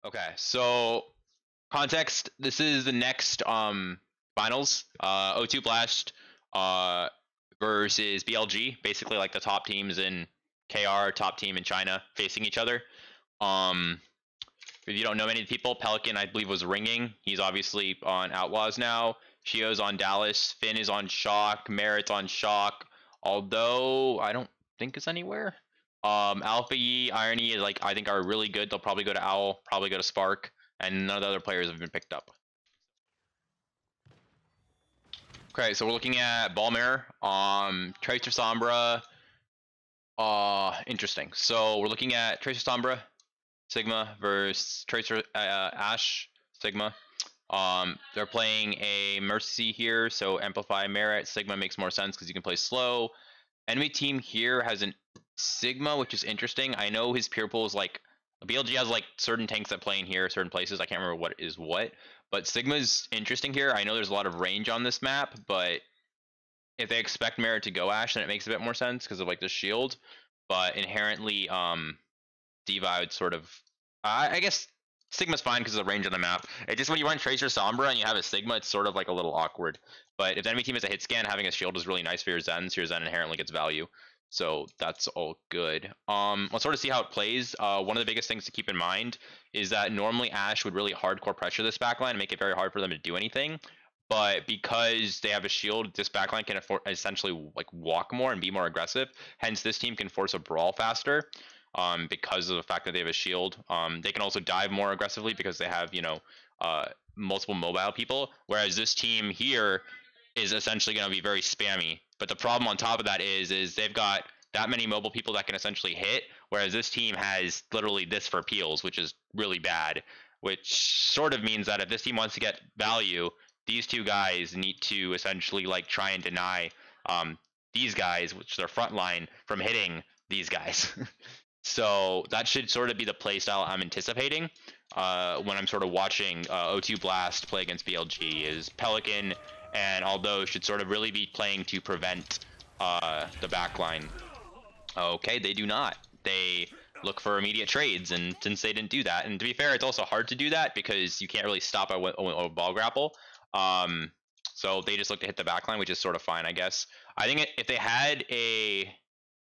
Okay, so context, this is the next finals. O2 Blast versus BLG, basically like the top teams in KR, top team in China facing each other. If you don't know many of the people, Pelican I believe was ringing. He's obviously on Outlaws now. Shio's on Dallas. Finn is on Shock. Merritt's on Shock. Although I don't think it's anywhere. Alpha Yi, Irony is like I think are really good. They'll probably go to Owl, probably go to Spark, and none of the other players have been picked up. Okay, so we're looking at Ball Mirror. Tracer Sombra. Interesting. So we're looking at Tracer Sombra, Sigma versus Tracer Ashe, Sigma. They're playing a Mercy here, so Amplify Merit. Sigma makes more sense because you can play slow. Enemy team here has an Sigma, which is interesting. I know his peer pool is like BLG has like certain tanks that play in here, certain places. I can't remember what is what, but Sigma's interesting here. I know there's a lot of range on this map, but if they expect Merit to go Ashe, then it makes a bit more sense because of like the shield. But inherently, Diva I would sort of, I guess Sigma's fine because of the range on the map. It just when you run Tracer Sombra and you have a Sigma, it's sort of like a little awkward. But if the enemy team has a hit scan, having a shield is really nice for your Zen, so your Zen inherently gets value. So that's all good. Let's sort of see how it plays. One of the biggest things to keep in mind is that normally Ashe would really hardcore pressure this backline and make it very hard for them to do anything. But because they have a shield, this backline can essentially like walk more and be more aggressive. Hence, this team can force a brawl faster because of the fact that they have a shield. They can also dive more aggressively because they have, you know, multiple mobile people. Whereas this team here is essentially going to be very spammy. But the problem on top of that is they've got that many mobile people that can essentially hit, whereas this team has literally this for peels, which is really bad, which sort of means that if this team wants to get value, these two guys need to essentially like try and deny these guys, which are front line, from hitting these guys. So that should sort of be the play style I'm anticipating when I'm sort of watching O2 Blast play against BLG is Pelican, and although should sort of really be playing to prevent the backline. Okay, they do not. They look for immediate trades, and since they didn't do that, and to be fair, it's also hard to do that because you can't really stop a ball grapple. So they just look to hit the backline, which is sort of fine, I guess. I think if they had a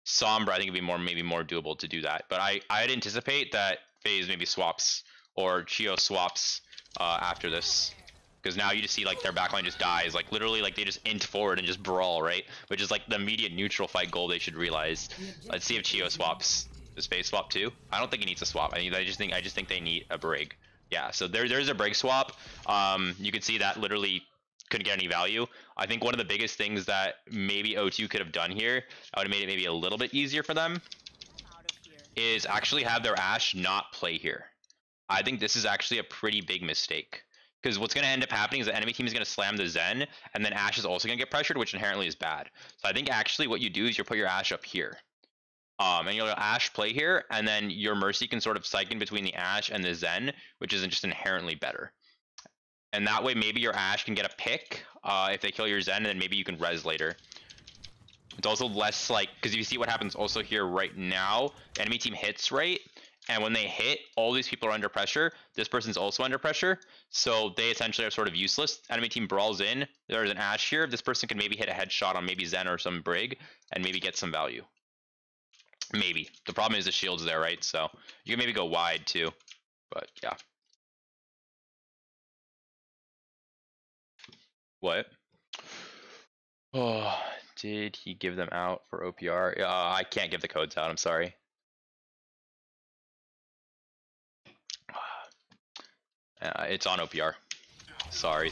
Sombra, I think it'd be maybe more doable to do that. But I'd anticipate that FaZe maybe swaps or Chio swaps after this. Because now you just see like their backline just dies, like literally like they just int forward and just brawl, right? Which is like the immediate neutral fight goal they should realize. Let's see if Chio swaps. Does FaZe swap too? I don't think he needs to swap. I just think they need a brig. Yeah, so there's a brig swap. You can see that literally couldn't get any value. I think one of the biggest things that maybe O2 could have done here, I would have made it maybe a little bit easier for them, is actually have their Ashe not play here. I think this is actually a pretty big mistake. Because what's going to end up happening is the enemy team is going to slam the Zen, and then Ashe is also going to get pressured, which inherently is bad. So I think actually what you do is you put your Ashe up here. And you'll Ashe play here, and then your Mercy can sort of cycle between the Ashe and the Zen, which is just inherently better. And that way maybe your Ashe can get a pick if they kill your Zen, and then maybe you can res later. It's also less like, because you see what happens also here right now, enemy team hits, right? And when they hit, all these people are under pressure. This person's also under pressure. So they essentially are sort of useless. Enemy team brawls in. There's an Ashe here. This person can maybe hit a headshot on maybe Zen or some Brig and maybe get some value. Maybe. The problem is the shield's there, right? So you can maybe go wide too. But yeah. What? Oh, did he give them out for OPR? I can't give the codes out. I'm sorry. It's on OPR. Sorry.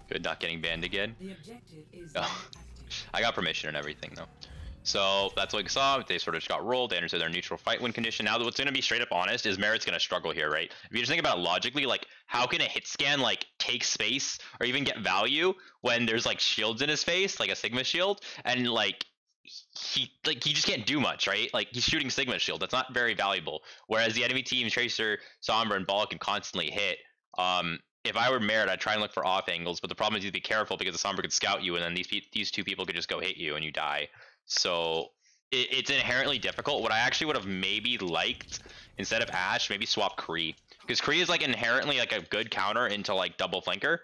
Good, not getting banned again. Oh. I got permission and everything though. So that's what we saw. They sort of just got rolled. They entered their neutral fight win condition. Now what's going to be straight up honest is Merit's going to struggle here, right? If you just think about it logically, like how can a hit scan like take space or even get value when there's like shields in his face, like a Sigma shield, and like he just can't do much, right? Like he's shooting Sigma shield. That's not very valuable. Whereas the enemy team, Tracer, Sombra, and Ball can constantly hit. If I were Merit, I'd try and look for off angles, but the problem is you have to be careful because the Sombra could scout you, and then these two people could just go hit you and you die. So it's inherently difficult. What I actually would have maybe liked instead of Ashe, maybe swap Kree, because Kree is like inherently like a good counter into like double flanker,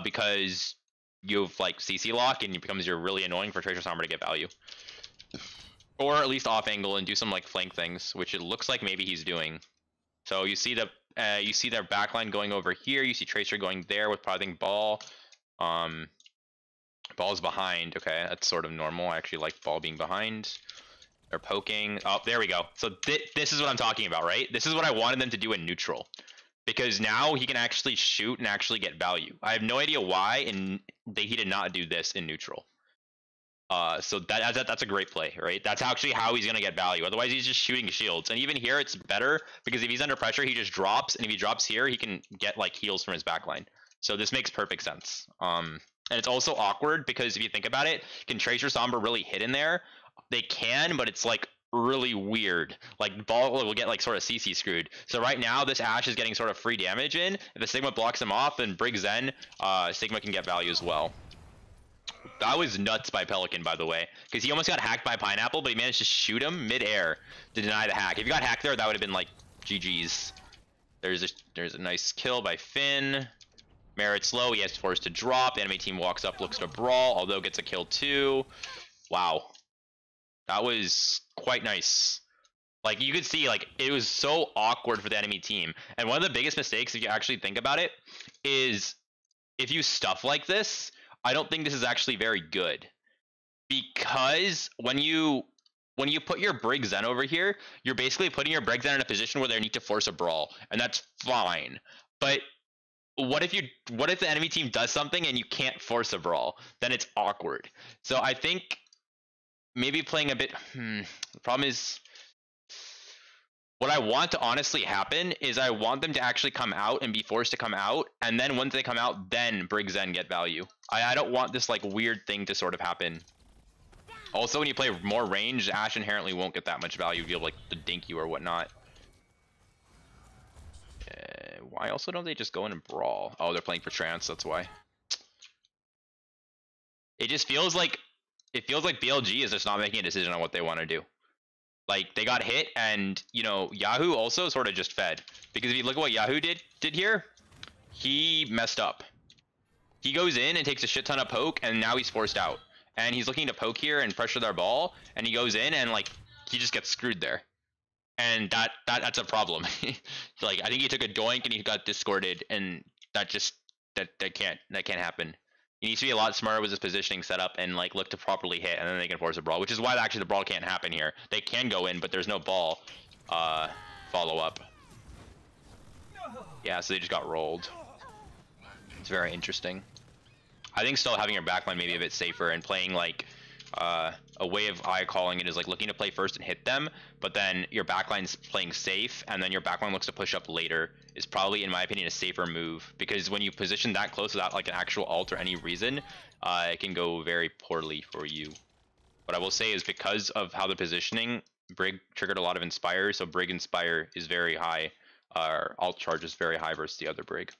because you have like CC lock and it becomes you're really annoying for Tracer Sombra to get value, or at least off angle and do some like flank things, which it looks like maybe he's doing. So you see their backline going over here. You see Tracer going there with probably Ball. Ball's behind. Okay, that's sort of normal. I actually like Ball being behind. They're poking. Oh, there we go. So this is what I'm talking about, right? This is what I wanted them to do in neutral, because now he can actually shoot and actually get value. I have no idea why, and he did not do this in neutral. So that's a great play, right? That's actually how he's gonna get value. Otherwise, he's just shooting shields. And even here, it's better because if he's under pressure, he just drops, and if he drops here, he can get like heals from his backline. So this makes perfect sense. And it's also awkward because if you think about it, can Tracer Sombra really hit in there? They can, but it's like really weird. Like Ball will get like sort of CC screwed. So right now, this Ashe is getting sort of free damage in. If the Sigma blocks him off, then Brig Zen, Sigma can get value as well. That was nuts by Pelican, by the way, because he almost got hacked by Pineapple, but he managed to shoot him mid-air to deny the hack. If he got hacked there, that would have been like GG's. There's a nice kill by Finn. Merit's low. He has forced to drop. The enemy team walks up, looks to brawl, although gets a kill too. Wow, that was quite nice. Like you could see, like it was so awkward for the enemy team. And one of the biggest mistakes, if you actually think about it, is if you stuff like this. I don't think this is actually very good, because when you put your Brig Zen over here, you're basically putting your Brig Zen in a position where they need to force a brawl, and that's fine. But what if the enemy team does something and you can't force a brawl? Then it's awkward. So I think maybe playing a bit. The problem is, what I want to honestly happen is I want them to actually come out and be forced to come out, and then once they come out, then Brig Zen get value. I don't want this like weird thing to sort of happen. Also, when you play more range, Ashe inherently won't get that much value if you have like the dink you or whatnot. Why also don't they just go in and brawl? Oh, they're playing for trance, that's why. It just feels like BLG is just not making a decision on what they want to do. Like they got hit, and you know Yahoo also sort of just fed, because if you look at what Yahoo did here, he messed up. He goes in and takes a shit ton of poke, and now he's forced out, and he's looking to poke here and pressure their ball, and he goes in and like he just gets screwed there, and that's a problem. Like I think he took a doink and he got discorded, and that can't happen. He needs to be a lot smarter with his positioning setup and like look to properly hit, and then they can force a brawl, which is why actually the brawl can't happen here. They can go in, but there's no ball follow up. Yeah, so they just got rolled. It's very interesting. I think still having your backline maybe a bit safer and playing like a way of calling it is like looking to play first and hit them, but then your backline's playing safe, and then your backline looks to push up later is probably, in my opinion, a safer move, because when you position that close without like an actual ult or any reason, it can go very poorly for you. What I will say is because of how the positioning, Brig triggered a lot of Inspire, so Brig Inspire is very high, ult charge is very high versus the other Brig.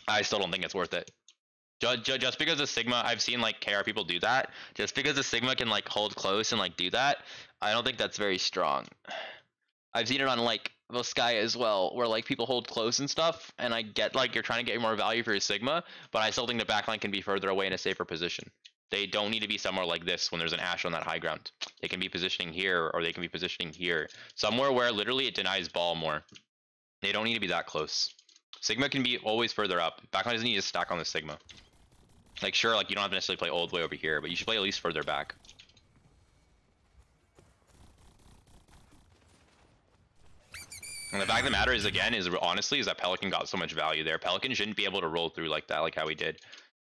I still don't think it's worth it. Just because the Sigma, I've seen like KR people do that. Just because the Sigma can like hold close and like do that, I don't think that's very strong. I've seen it on like Volskaya as well, where like people hold close and stuff, and I get like you're trying to get more value for your Sigma, but I still think the backline can be further away in a safer position. They don't need to be somewhere like this when there's an Ashe on that high ground. They can be positioning here, or they can be positioning here, somewhere where literally it denies ball more. They don't need to be that close. Sigma can be always further up. Backline doesn't need to stack on the Sigma. Like sure, like you don't have to necessarily play all the way over here, but you should play at least further back. And the fact of the matter is, again, honestly, that Pelican got so much value there. Pelican shouldn't be able to roll through like that, like how he did.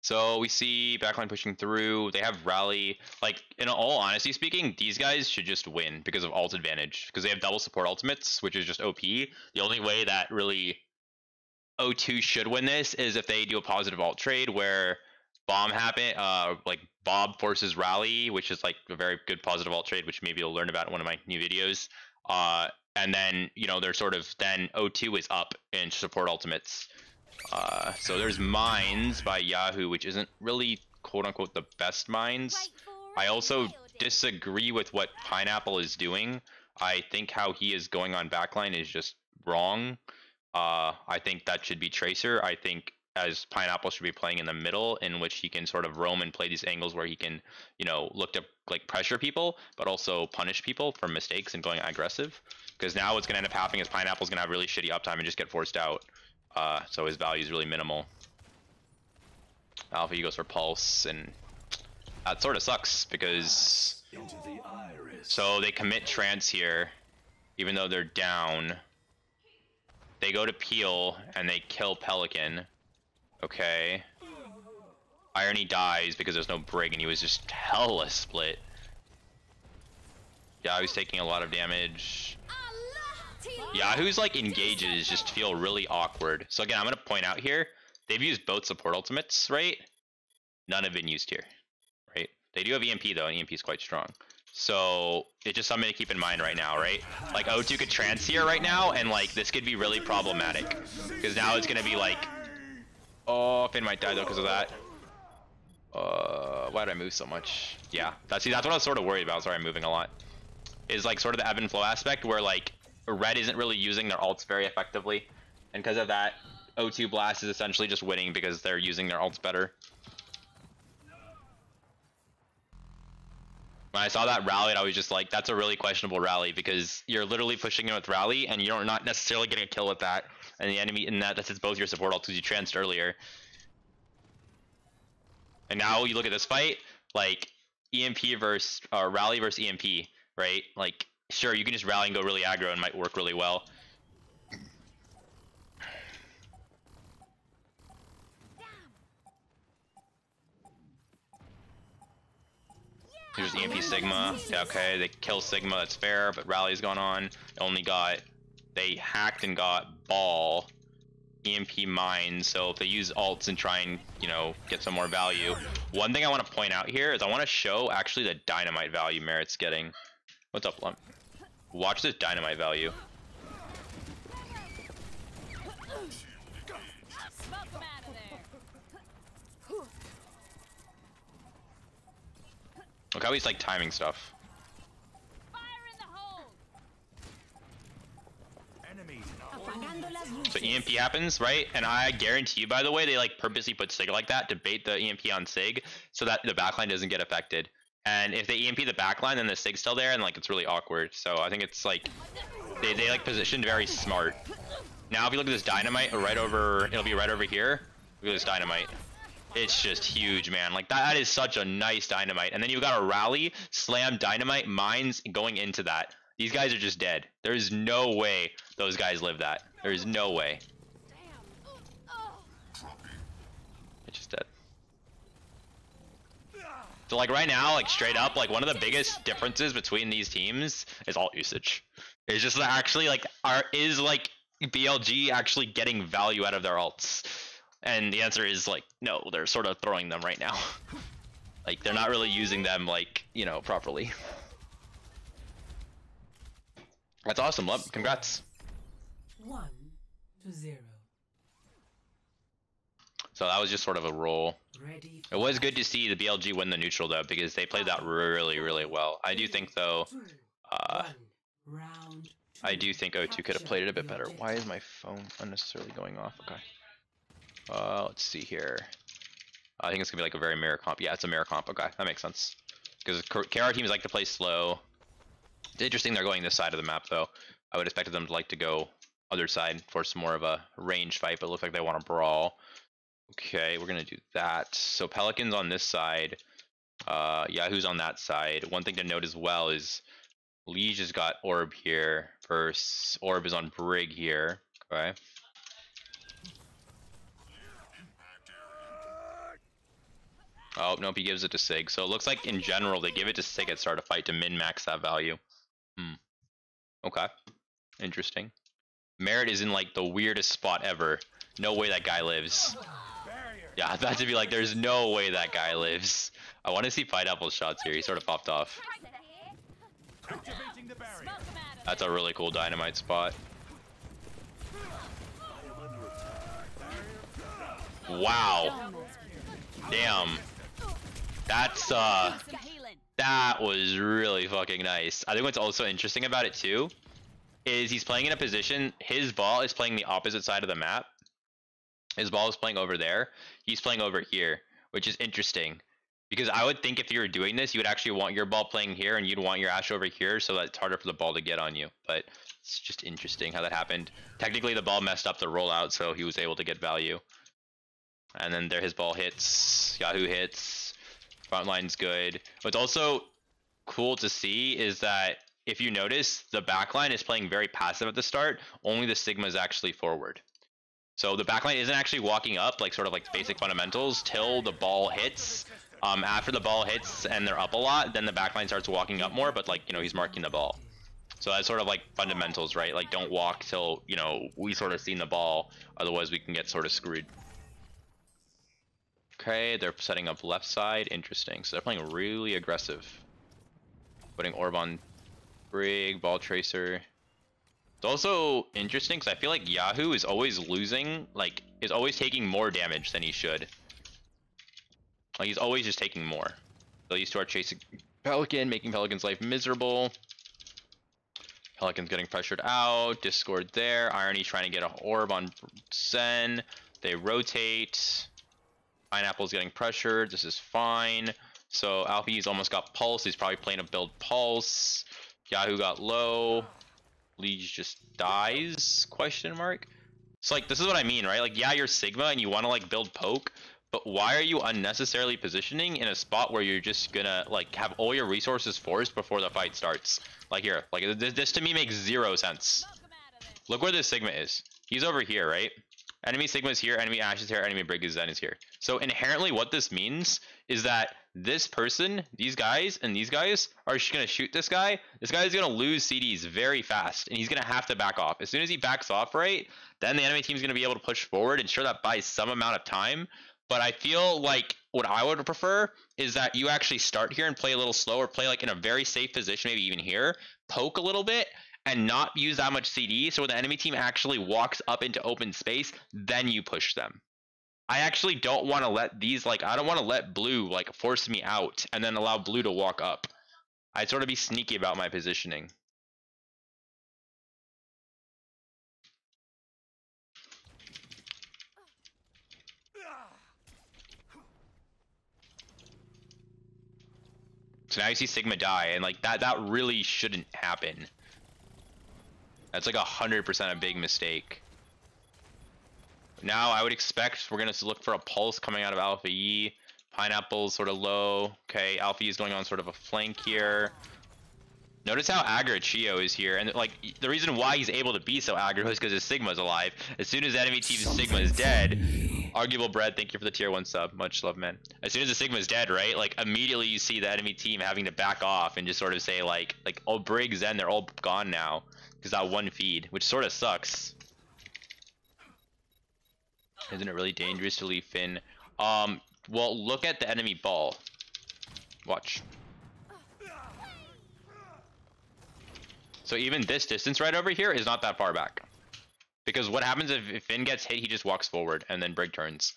So we see backline pushing through. They have rally. Like, in all honesty speaking, these guys should just win because of ult advantage. Because they have double support ultimates, which is just OP. The only way that really O2 should win this is if they do a positive ult trade where bomb happen, like Bob forces rally, which is like a very good positive alt trade, which maybe you'll learn about in one of my new videos. And then they're sort of then O2 is up in support ultimates. So there's mines by Yahoo, which isn't really quote unquote the best mines. I also disagree with what Pineapple is doing. I think how he is going on backline is just wrong. I think that should be Tracer. I think as Pineapple should be playing in the middle, in which he can sort of roam and play these angles where he can, look to like pressure people, but also punish people for mistakes and going aggressive. Because now what's going to end up happening is Pineapple's going to have really shitty uptime and just get forced out. So his value is really minimal. Alpha, he goes for Pulse, and that sort of sucks because... So they commit Trance here, even though they're down. They go to Peel, and they kill Pelican. Okay. Irony dies because there's no Brig, and he was just hella split. Yahoo's taking a lot of damage. Yahoo's like engages just feel really awkward. So again, I'm going to point out here, they've used both support ultimates, right? None have been used here, right? They do have EMP though, and EMP is quite strong. So it's just something to keep in mind right now, right? Like O2 could trance here right now, and like this could be really problematic. Because now it's going to be like, oh, Finn might die though because of that. Why did I move so much? Yeah, that's what I was sort of worried about. Sorry, I'm moving a lot. Is like sort of the ebb and flow aspect where like Red isn't really using their ults very effectively, and because of that, O2 Blast is essentially just winning because they're using their ults better. When I saw that rally, I was just like, that's a really questionable rally because you're literally pushing in with rally and you're not necessarily getting a kill with that, and the enemy in that hits both your support ults because you tranced earlier. And now you look at this fight, like EMP versus rally versus EMP, right? Like sure, you can just rally and go really aggro and might work really well. Here's EMP Sigma. Yeah, okay, they kill Sigma, that's fair, but rally's gone on. They hacked and got Ball, EMP Mine, so if they use ults and try and, get some more value. One thing I want to point out here is I want to show actually the dynamite value Merit's getting. What's up, Lump? Watch this dynamite value. Look how he's like timing stuff. So EMP happens, right? And I guarantee you, by the way, they like purposely put Sig like that to bait the EMP on Sig so that the backline doesn't get affected. And if they EMP the backline, then the Sig's still there, and like it's really awkward. So I think it's like they like positioned very smart. Now if you look at this dynamite right over, it'll be right over here. Look at this dynamite. It's just huge, man. Like that is such a nice dynamite. And then you've got a rally, slam, dynamite, mines going into that. These guys are just dead. There's no way those guys live that. There's no way. It's just dead. So like right now, like straight up, like one of the biggest differences between these teams is ult usage. It's just actually like is BLG actually getting value out of their ults? And the answer is like no, they're sort of throwing them right now. Like they're not really using them like, properly. That's awesome, Lump. Congrats. 1-0. So that was just sort of a roll. It was good to see the BLG win the neutral though, because they played that really, really well. I do think though, I do think O2 could have played it a bit better. Why is my phone unnecessarily going off? Okay. Let's see here. I think it's gonna be like a very mirror comp. Yeah, it's a mirror comp. Okay, that makes sense. Because KR teams like to play slow. It's interesting they're going this side of the map though. I would expect them to like to go other side for some more of a range fight, but it looks like they want to brawl. Okay, we're gonna do that. So Pelican's on this side. Yahoo's on that side. One thing to note as well is Liege has got Orb here versus Orb is on Brig here. Okay. Oh, nope, he gives it to Sig. So it looks like in general they give it to Sig at start of fight to min-max that value. Okay. Interesting. Merit is in like the weirdest spot ever. No way that guy lives. Yeah, I thought to be like, there's no way that guy lives. I want to see Pineapple's shots here. He sort of popped off. That's a really cool dynamite spot. Wow. Damn. That's that was really fucking nice. I think what's also interesting about it too is he's playing in a position, his ball is playing the opposite side of the map. His ball is playing over there. He's playing over here, which is interesting. Because I would think if you were doing this, you would actually want your ball playing here and you'd want your Ashe over here so that it's harder for the ball to get on you. But it's just interesting how that happened. Technically, the ball messed up the rollout, so he was able to get value. And then there his ball hits. Yahoo hits. Front line's good. What's also cool to see is that if you notice, the back line is playing very passive at the start. Only the Sigma is actually forward. So the backline isn't actually walking up, like sort of like basic fundamentals, till the ball hits. After the ball hits and they're up a lot, then the backline starts walking up more, but like, you know, he's marking the ball. So that's sort of like fundamentals, right? Like don't walk till, you know, we sort of seen the ball, otherwise we can get sort of screwed. Okay, they're setting up left side, interesting. So they're playing really aggressive. Putting orb on Brig, ball tracer. It's also interesting because I feel like Yahoo is always losing, like, is always taking more damage than he should. Like, he's always just taking more. So these two are chasing Pelican, making Pelican's life miserable. Pelican's getting pressured out. Discord there. Irony trying to get an orb on Zen. They rotate. Pineapple's getting pressured. This is fine. So Alfie's almost got Pulse. He's probably playing a build Pulse. Yahoo got low. Liege just dies? Question mark. So like, this is what I mean, right? Like, yeah, you're Sigma and you want to like build poke, but why are you unnecessarily positioning in a spot where you're just gonna like have all your resources forced before the fight starts? Like here, like this to me makes zero sense. Look where this Sigma is. He's over here, right? Enemy Sigma is here, enemy Ashe is here, enemy Brig is Zen is here. So inherently what this means is that this person, these guys, and these guys are just going to shoot this guy. This guy is going to lose CDs very fast, and he's going to have to back off. As soon as he backs off, right, then the enemy team is going to be able to push forward, and sure, that buys some amount of time. But I feel like what I would prefer is that you actually start here and play a little slower, play like in a very safe position, maybe even here, poke a little bit, and not use that much CD, so when the enemy team actually walks up into open space, then you push them. I actually don't want to let these, like, I don't want to let blue, like, force me out and then allow blue to walk up. I'd sort of be sneaky about my positioning. So now you see Sigma die, and like that really shouldn't happen. That's like 100% a big mistake. Now I would expect we're gonna look for a pulse coming out of Alpha E. Pineapple's sort of low. Okay, Alpha E is going on sort of a flank here. Notice how aggro Chio is here, and like the reason why he's able to be so aggro is because his Sigma's alive. As soon as enemy team's Sigma is dead, Arguable Bread, thank you for the tier 1 sub, much love, man. As soon as the Sigma is dead, right, like immediately you see the enemy team having to back off and just sort of say like oh, Briggs, Zen, they're all gone now because that one feed, which sort of sucks. Isn't it really dangerous to leave Finn? Well, look at the enemy ball. Watch. So even this distance right over here is not that far back. Because what happens if Finn gets hit, he just walks forward and then Brig turns.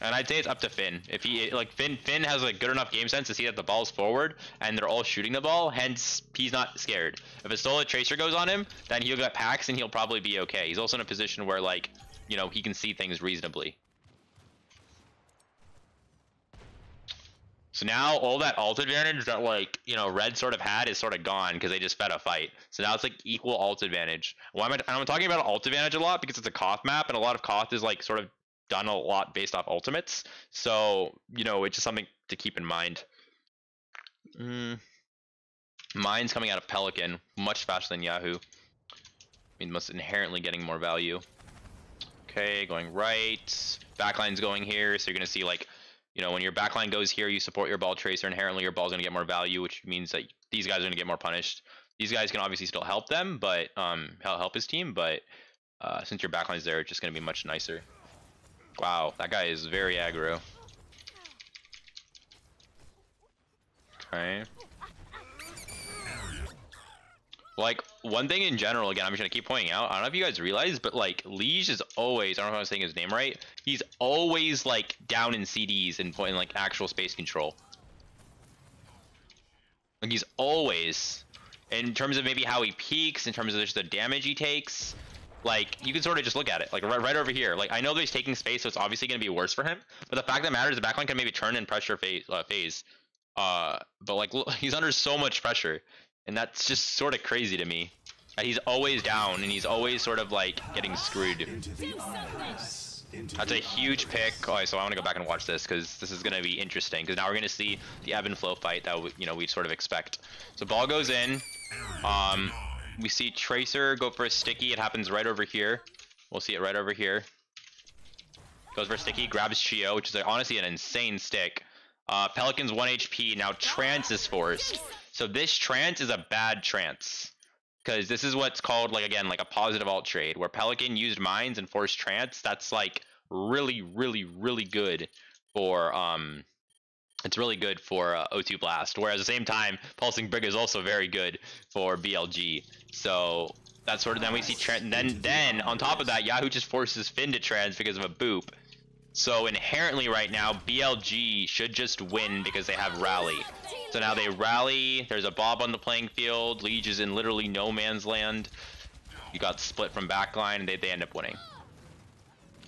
And I'd say it's up to Finn. If he, like, Finn has like good enough game sense to see that the ball's forward and they're all shooting the ball, hence he's not scared. If a Stola Tracer goes on him, then he'll get packs and he'll probably be okay. He's also in a position where, like, you know, he can see things reasonably. So now all that ult advantage that, like, you know, Red sort of had is sort of gone because they just fed a fight. So now it's like equal ult advantage. Why am I'm talking about ult advantage a lot because it's a Koth map and a lot of Koth is like sort of done a lot based off ultimates. So, you know, it's just something to keep in mind. Mine's coming out of Pelican much faster than Yahoo. I mean, most inherently getting more value. Okay, going right. Backline's going here, so you're gonna see, like, you know, when your backline goes here, you support your ball tracer. Inherently, your ball's gonna get more value, which means that these guys are gonna get more punished. These guys can obviously still help them, but help his team. But since your backline's there, it's just gonna be much nicer. Wow, that guy is very aggro. Okay. Like, one thing in general, again, I'm just gonna keep pointing out, I don't know if you guys realize, but like, Liege is always, I don't know if I was saying his name right, he's always like down in CDs and in like actual space control. Like, he's always, in terms of maybe how he peaks, in terms of just the damage he takes, like, you can sort of just look at it, like right over here. Like, I know that he's taking space, so it's obviously gonna be worse for him, but the fact that matters, the backline can maybe turn in pressure phase. But like, look, he's under so much pressure, and that's just sort of crazy to me. He's always down, and he's always sort of like getting screwed. That's a huge pick. Oh, so I want to go back and watch this because this is going to be interesting. Because now we're going to see the ebb and flow fight that we sort of expect. So ball goes in. We see Tracer go for a sticky. It happens right over here. We'll see it right over here. Goes for a sticky, grabs Chio, which is like, honestly an insane stick. Pelican's 1 HP. Now trance is forced. So this trance is a bad trance. Because this is what's called, like, again, like a positive alt trade, where Pelican used mines and forced trance. That's like really, really, really good for it's really good for O2 Blast. Whereas at the same time, Pulsing Brig is also very good for BLG. So that's sort of, then we see trance. Then on top of that, Yahoo just forces Finn to trance because of a boop. So inherently right now, BLG should just win because they have rally. So now they rally, there's a Bob on the playing field, Liege is in literally no man's land. You got split from backline, and they end up winning.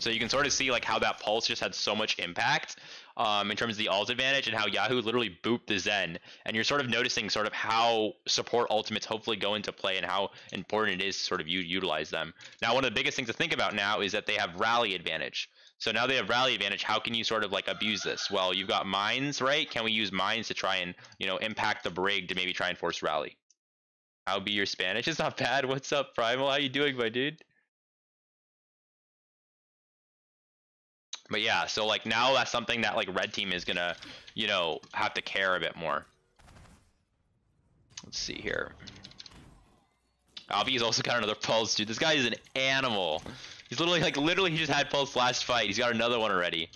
So you can sort of see like how that pulse just had so much impact in terms of the ult advantage, and how Yahoo literally booped the Zen. And you're sort of noticing sort of how support ultimates hopefully go into play and how important it is to sort of utilize them. Now, one of the biggest things to think about now is that they have rally advantage. So now they have rally advantage. How can you sort of like abuse this? Well, you've got mines, right? Can we use mines to try and, you know, impact the brig to maybe try and force rally? How be your Spanish? It's not bad. What's up, Primal? How you doing, my dude? But yeah, so like now that's something that like red team is gonna, you know, have to care a bit more. Let's see here. Albi's also got another pulse, dude. This guy is an animal. He's literally he just had pulse last fight. He's got another one already.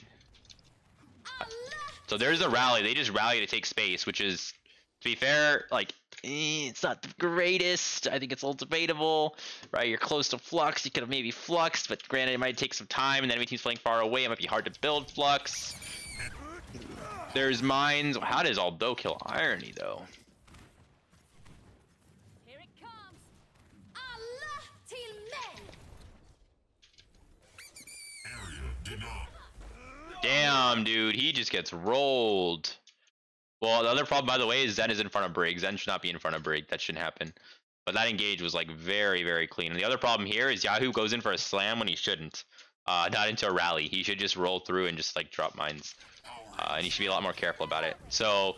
So there's a rally. They just rally to take space, which is, to be fair, like, it's not the greatest. I think it's a little debatable, right? You're close to Flux. You could have maybe Fluxed, but granted, it might take some time, and then enemy team's playing far away. It might be hard to build Flux. There's mines. How does Aldo kill Irony, though? Here it comes. Allah till men. Damn, dude. He just gets rolled. Well, the other problem, by the way, is Zen is in front of Brig. Zen should not be in front of Brig. That shouldn't happen. But that engage was like very, very clean. And the other problem here is Yahoo goes in for a slam when he shouldn't. Not into a rally. He should just roll through and just like drop mines. And he should be a lot more careful about it. So,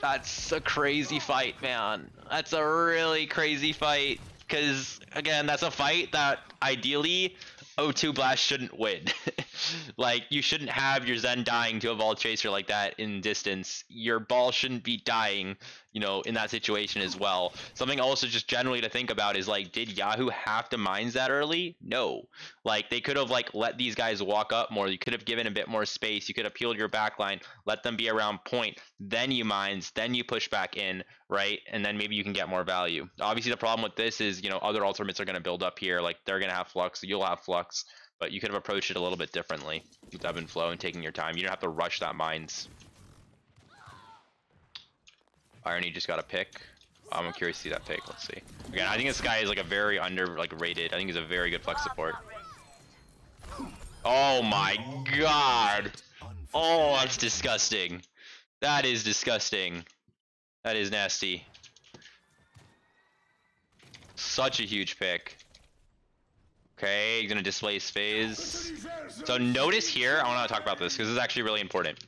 that's a crazy fight, man. That's a really crazy fight. Because, again, that's a fight that ideally O2 Blast shouldn't win. Like, you shouldn't have your Zen dying to a Vault Chaser like that in distance. Your ball shouldn't be dying, you know, in that situation as well. Something also just generally to think about is, like, did Yahoo have to mines that early? No. Like, they could have, like, let these guys walk up more. You could have given a bit more space. You could have peeled your backline, let them be around point, then you mines, then you push back in, right? And then maybe you can get more value. Obviously, the problem with this is, you know, other ultimates are going to build up here. Like, they're going to have Flux, you'll have Flux. But you could have approached it a little bit differently with ebb and flow and taking your time. You don't have to rush that mines. Irony just got a pick. I'm curious to see that pick. Let's see. Again, I think this guy is like a very rated. I think he's a very good flex support. Oh my god! Oh, that's disgusting. That is disgusting. That is nasty. Such a huge pick. Okay, he's gonna displace phase. So notice here, I want to talk about this because this is actually really important.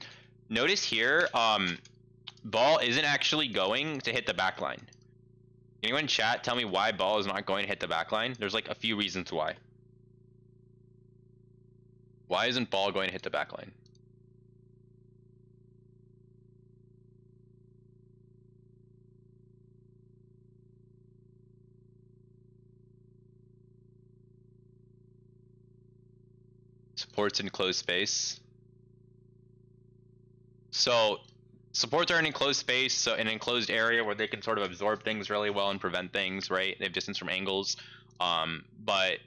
Notice here, ball isn't actually going to hit the backline. Anyone in chat tell me why ball is not going to hit the backline? There's like a few reasons why. Why isn't ball going to hit the backline? Supports in closed space. So supports are in enclosed space, so an enclosed area where they can sort of absorb things really well and prevent things, right? They have distance from angles. But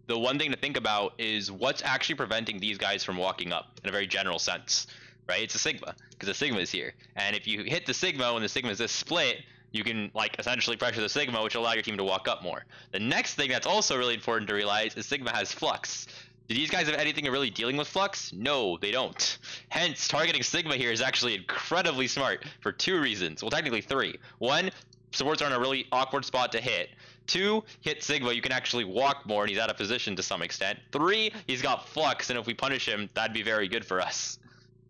the one thing to think about is what's actually preventing these guys from walking up in a very general sense, right? It's a Sigma, because the Sigma is here. And if you hit the Sigma when the Sigma is this split, you can like essentially pressure the Sigma, which will allow your team to walk up more. The next thing that's also really important to realize is Sigma has flux. Do these guys have anything really dealing with flux? No, they don't. Hence, targeting Sigma here is actually incredibly smart for 2 reasons. Well, technically 3. 1, supports are in a really awkward spot to hit. 2, hit Sigma, you can actually walk more and he's out of position to some extent. 3, he's got flux, and if we punish him, that'd be very good for us.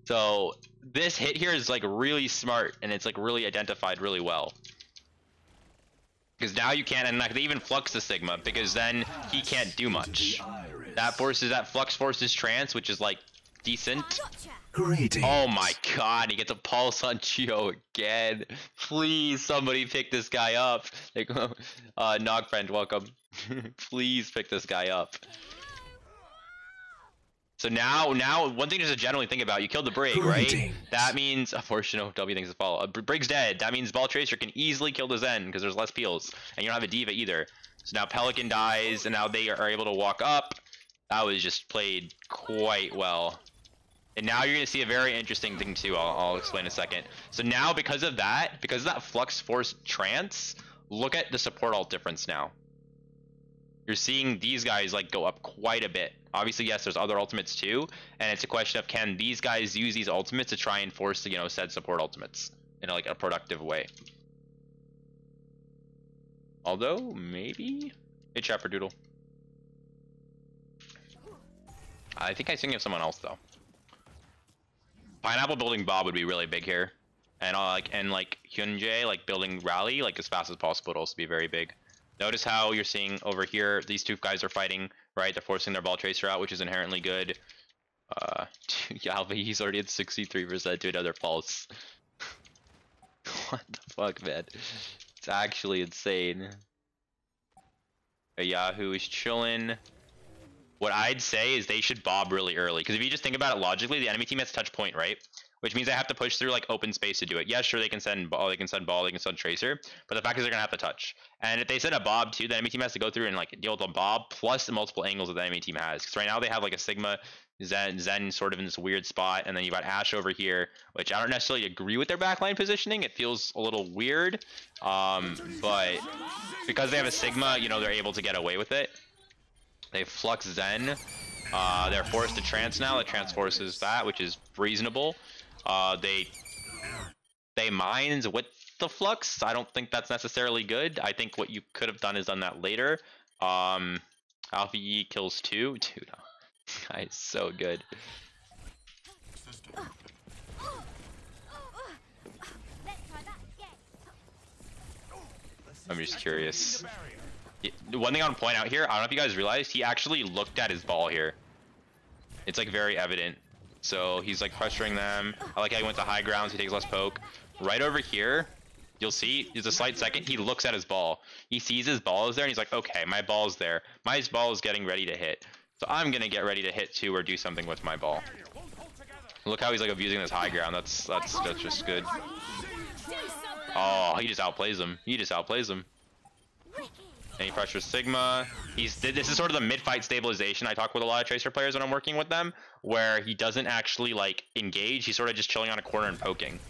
So this hit here is like really smart, and it's like really identified really well. Because now you can't, and like they even flux the Sigma, because then he can't do much. That flux forces trance, which is like decent. Greetings. Oh my god, he gets a pulse on Chio again. Please, somebody pick this guy up. Like, Nog friend, welcome. Please pick this guy up. So now, one thing just to generally think about, you killed the Brig, right? That means, unfortunately, W things to follow. Brig's dead. That means Ball Tracer can easily kill the Zen, because there's less peels. And you don't have a Diva either. So now Pelican dies, and now they are able to walk up. That was just played quite well. And now you're going to see a very interesting thing too. I'll explain in a second. So now because of that flux force trance, look at the support ult difference now. You're seeing these guys like go up quite a bit. Obviously, yes, there's other ultimates too, and it's a question of can these guys use these ultimates to try and force, you know, said support ultimates in like a productive way. Although maybe it's Shepherd. I think I think of someone else though. Pineapple building Bob would be really big here, and like Hyunjae like building Rally like as fast as possible would also be very big. Notice how you're seeing over here these 2 guys are fighting, right? They're forcing their Ball Tracer out, which is inherently good. Alva, he's already at 63% to another pulse. What the fuck, man? It's actually insane. Yahoo is chilling. What I'd say is they should bob really early, because if you just think about it logically, the enemy team has touch point, right? Which means they have to push through like open space to do it. Yeah, sure, they can send ball, they can send tracer, but the fact is they're gonna have to touch. And if they send a bob too, the enemy team has to go through and like deal with a bob plus the multiple angles that the enemy team has. Because right now they have like a Sigma, Zen sort of in this weird spot, and then you've got Ashe over here, which I don't necessarily agree with their backline positioning. It feels a little weird, but because they have a Sigma, you know, they're able to get away with it. They flux Zen. They're forced to trance now. The trance forces that, which is reasonable. They mines with the flux. I don't think that's necessarily good. I think what you could have done is done that later. Alpha E kills 2. Dude, this guy is so good. I'm just curious. One thing I want to point out here, I don't know if you guys realized, he actually looked at his ball here. It's like very evident. So he's like pressuring them. I like how he went to high ground, so he takes less poke. Right over here, you'll see, there's a slight second, he looks at his ball. He sees his ball is there, and he's like, okay, my ball's there. My ball is getting ready to hit. So I'm going to get ready to hit too, or do something with my ball. Look how he's like abusing this high ground. That's just good. Oh, he just outplays him. He just outplays him. And he pressures Sigma. This is sort of the mid-fight stabilization. I talk with a lot of Tracer players when I'm working with them, where he doesn't actually like engage. He's sort of just chilling on a corner and poking.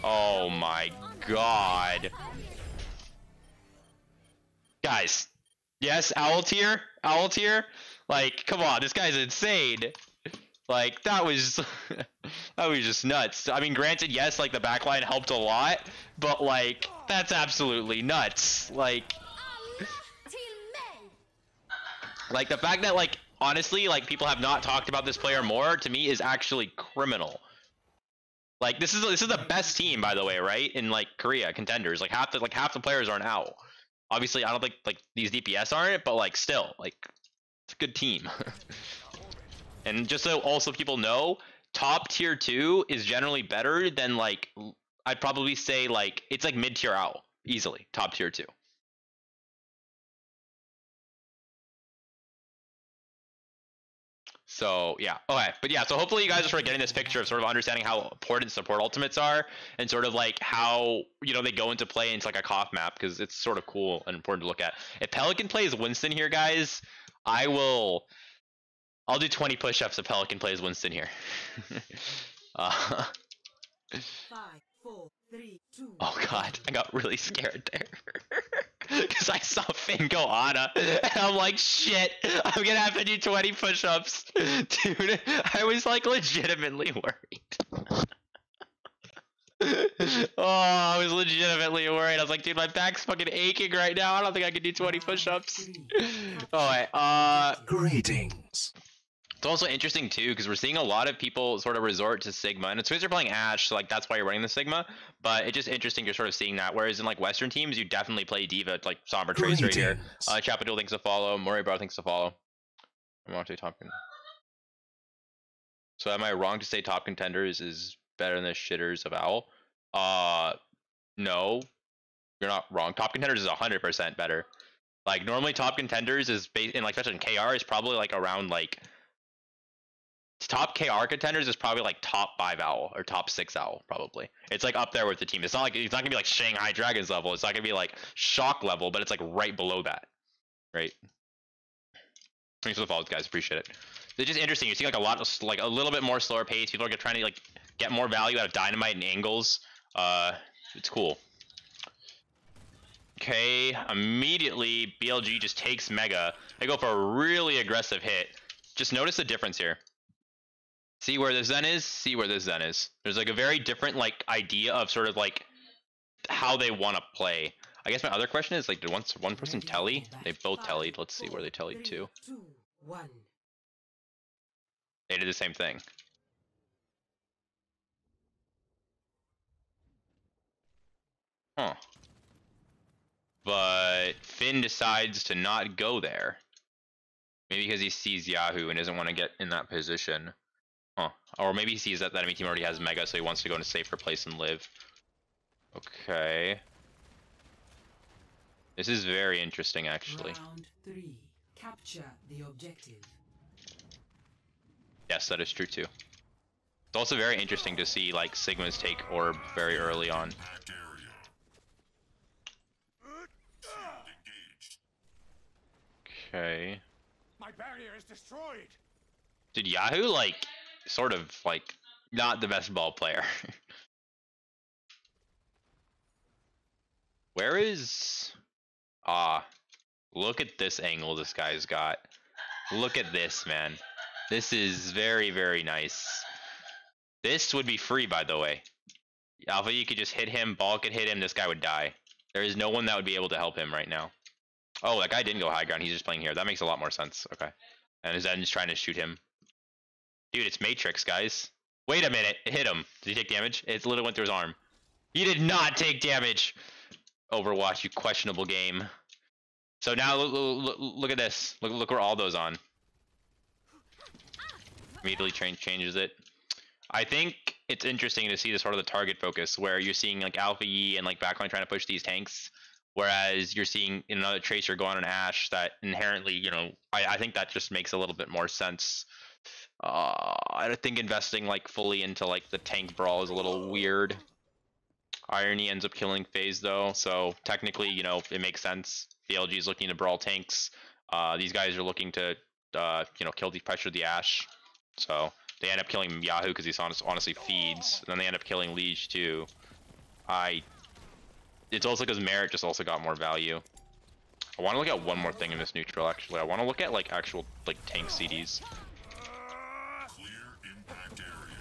Oh my god. Guys. Yes, Owl tier? Owl tier? Like, come on, this guy's insane. Like, that was that was just nuts. I mean, granted, yes, like the backline helped a lot, but like that's absolutely nuts. Like the fact that like honestly, like people have not talked about this player more to me is actually criminal. Like this is the best team, by the way, right? In like Korea contenders, like half the players are an Owl. Obviously, I don't think like these DPS aren't, but like still, like it's a good team. And just so also people know, top tier 2 is generally better than like I'd probably say like it's like mid tier Owl easily, top tier 2. So yeah, okay, but yeah, so hopefully you guys are sort of getting this picture of sort of understanding how important support ultimates are, and sort of like how they go into play into like a cough map, because it's sort of cool and important to look at. If Pelican plays Winston here, guys, I'll do 20 push-ups if Pelican plays Winston here. uh, 5, 4, 3, 2. oh god, I got really scared there. Because I saw Finn go Ana, and I'm like, shit, I'm gonna have to do 20 push-ups. Dude, I was like legitimately worried. Oh, I was legitimately worried. I was like, dude, my back's fucking aching right now. I don't think I can do 20 push-ups. Alright, Greetings. it's also interesting too, because we're seeing a lot of people sort of resort to Sigma, and it's because they're playing Ashe, so like that's why you're running the Sigma. But it's just interesting you're sort of seeing that. Whereas in like Western teams, you definitely play Diva, like Sombra Trades right here. Chapadul thinks to follow. Murray Bro thinks to follow. I want to say top. So am I wrong to say top contenders is better than the shitters of Owl? No, you're not wrong. Top contenders is 100% better. Like normally top contenders is based in like especially in KR is probably like around like top KR contenders is probably like top 5 Owl or top 6 Owl probably. It's like up there with the team. It's not gonna be like Shanghai Dragons level. It's not gonna be like Shock level, but it's like right below that, right? Thanks for the follows, guys. Appreciate it. It's just interesting. You see like a little bit more slower pace. People are trying to like get more value out of dynamite and angles. It's cool. Okay, immediately BLG just takes Mega. They go for a really aggressive hit. Just notice the difference here. See where this Zen is? See where this Zen is. There's like a very different like idea of sort of like how they want to play. I guess my other question is like, did one person telly? They both tellied. Let's see where they tellied to. 2, 1. They did the same thing. Huh. But Finn decides to not go there. Maybe because he sees Yahoo and doesn't want to get in that position. Huh. Or maybe he sees that the enemy team already has Mega, so he wants to go in a safer place and live. Okay. This is very interesting, actually. Round 3. Capture the objective. Yes, that is true too. It's also very interesting to see like Sigma's take Orb very early on. Okay. My barrier is destroyed. Did Yahoo like sort of like not the best ball player? Where is look at this angle this guy's got. Look at this, man. This is very, very nice. This would be free, by the way. Alpha, you could just hit him, Ball could hit him, this guy would die. There is no one that would be able to help him right now. Oh, that guy didn't go high ground, he's just playing here. That makes a lot more sense. Okay. And Zen's trying to shoot him. Dude, it's Matrix, guys. Wait a minute, it hit him. Did he take damage? It literally went through his arm. He did not take damage! Overwatch, you questionable game. So now look at this. Look where Aldo's on. Immediately changes it. I think it's interesting to see the sort of the target focus where you're seeing like Alpha Yi and like Backline trying to push these tanks, whereas you're seeing in another Tracer go on an Ashe that inherently, I think that just makes a little bit more sense. I think investing like fully into like the tank brawl is a little weird. Irony ends up killing FaZe though, so technically, it makes sense. BLG is looking to brawl tanks. These guys are looking to, kill the pressure of the Ashe. So they end up killing Yahoo because he honestly feeds. And then they end up killing Liege too. It's also because Merit just also got more value. I want to look at one more thing in this neutral actually. I want to look at like actual like tank CDs. Clear impact area.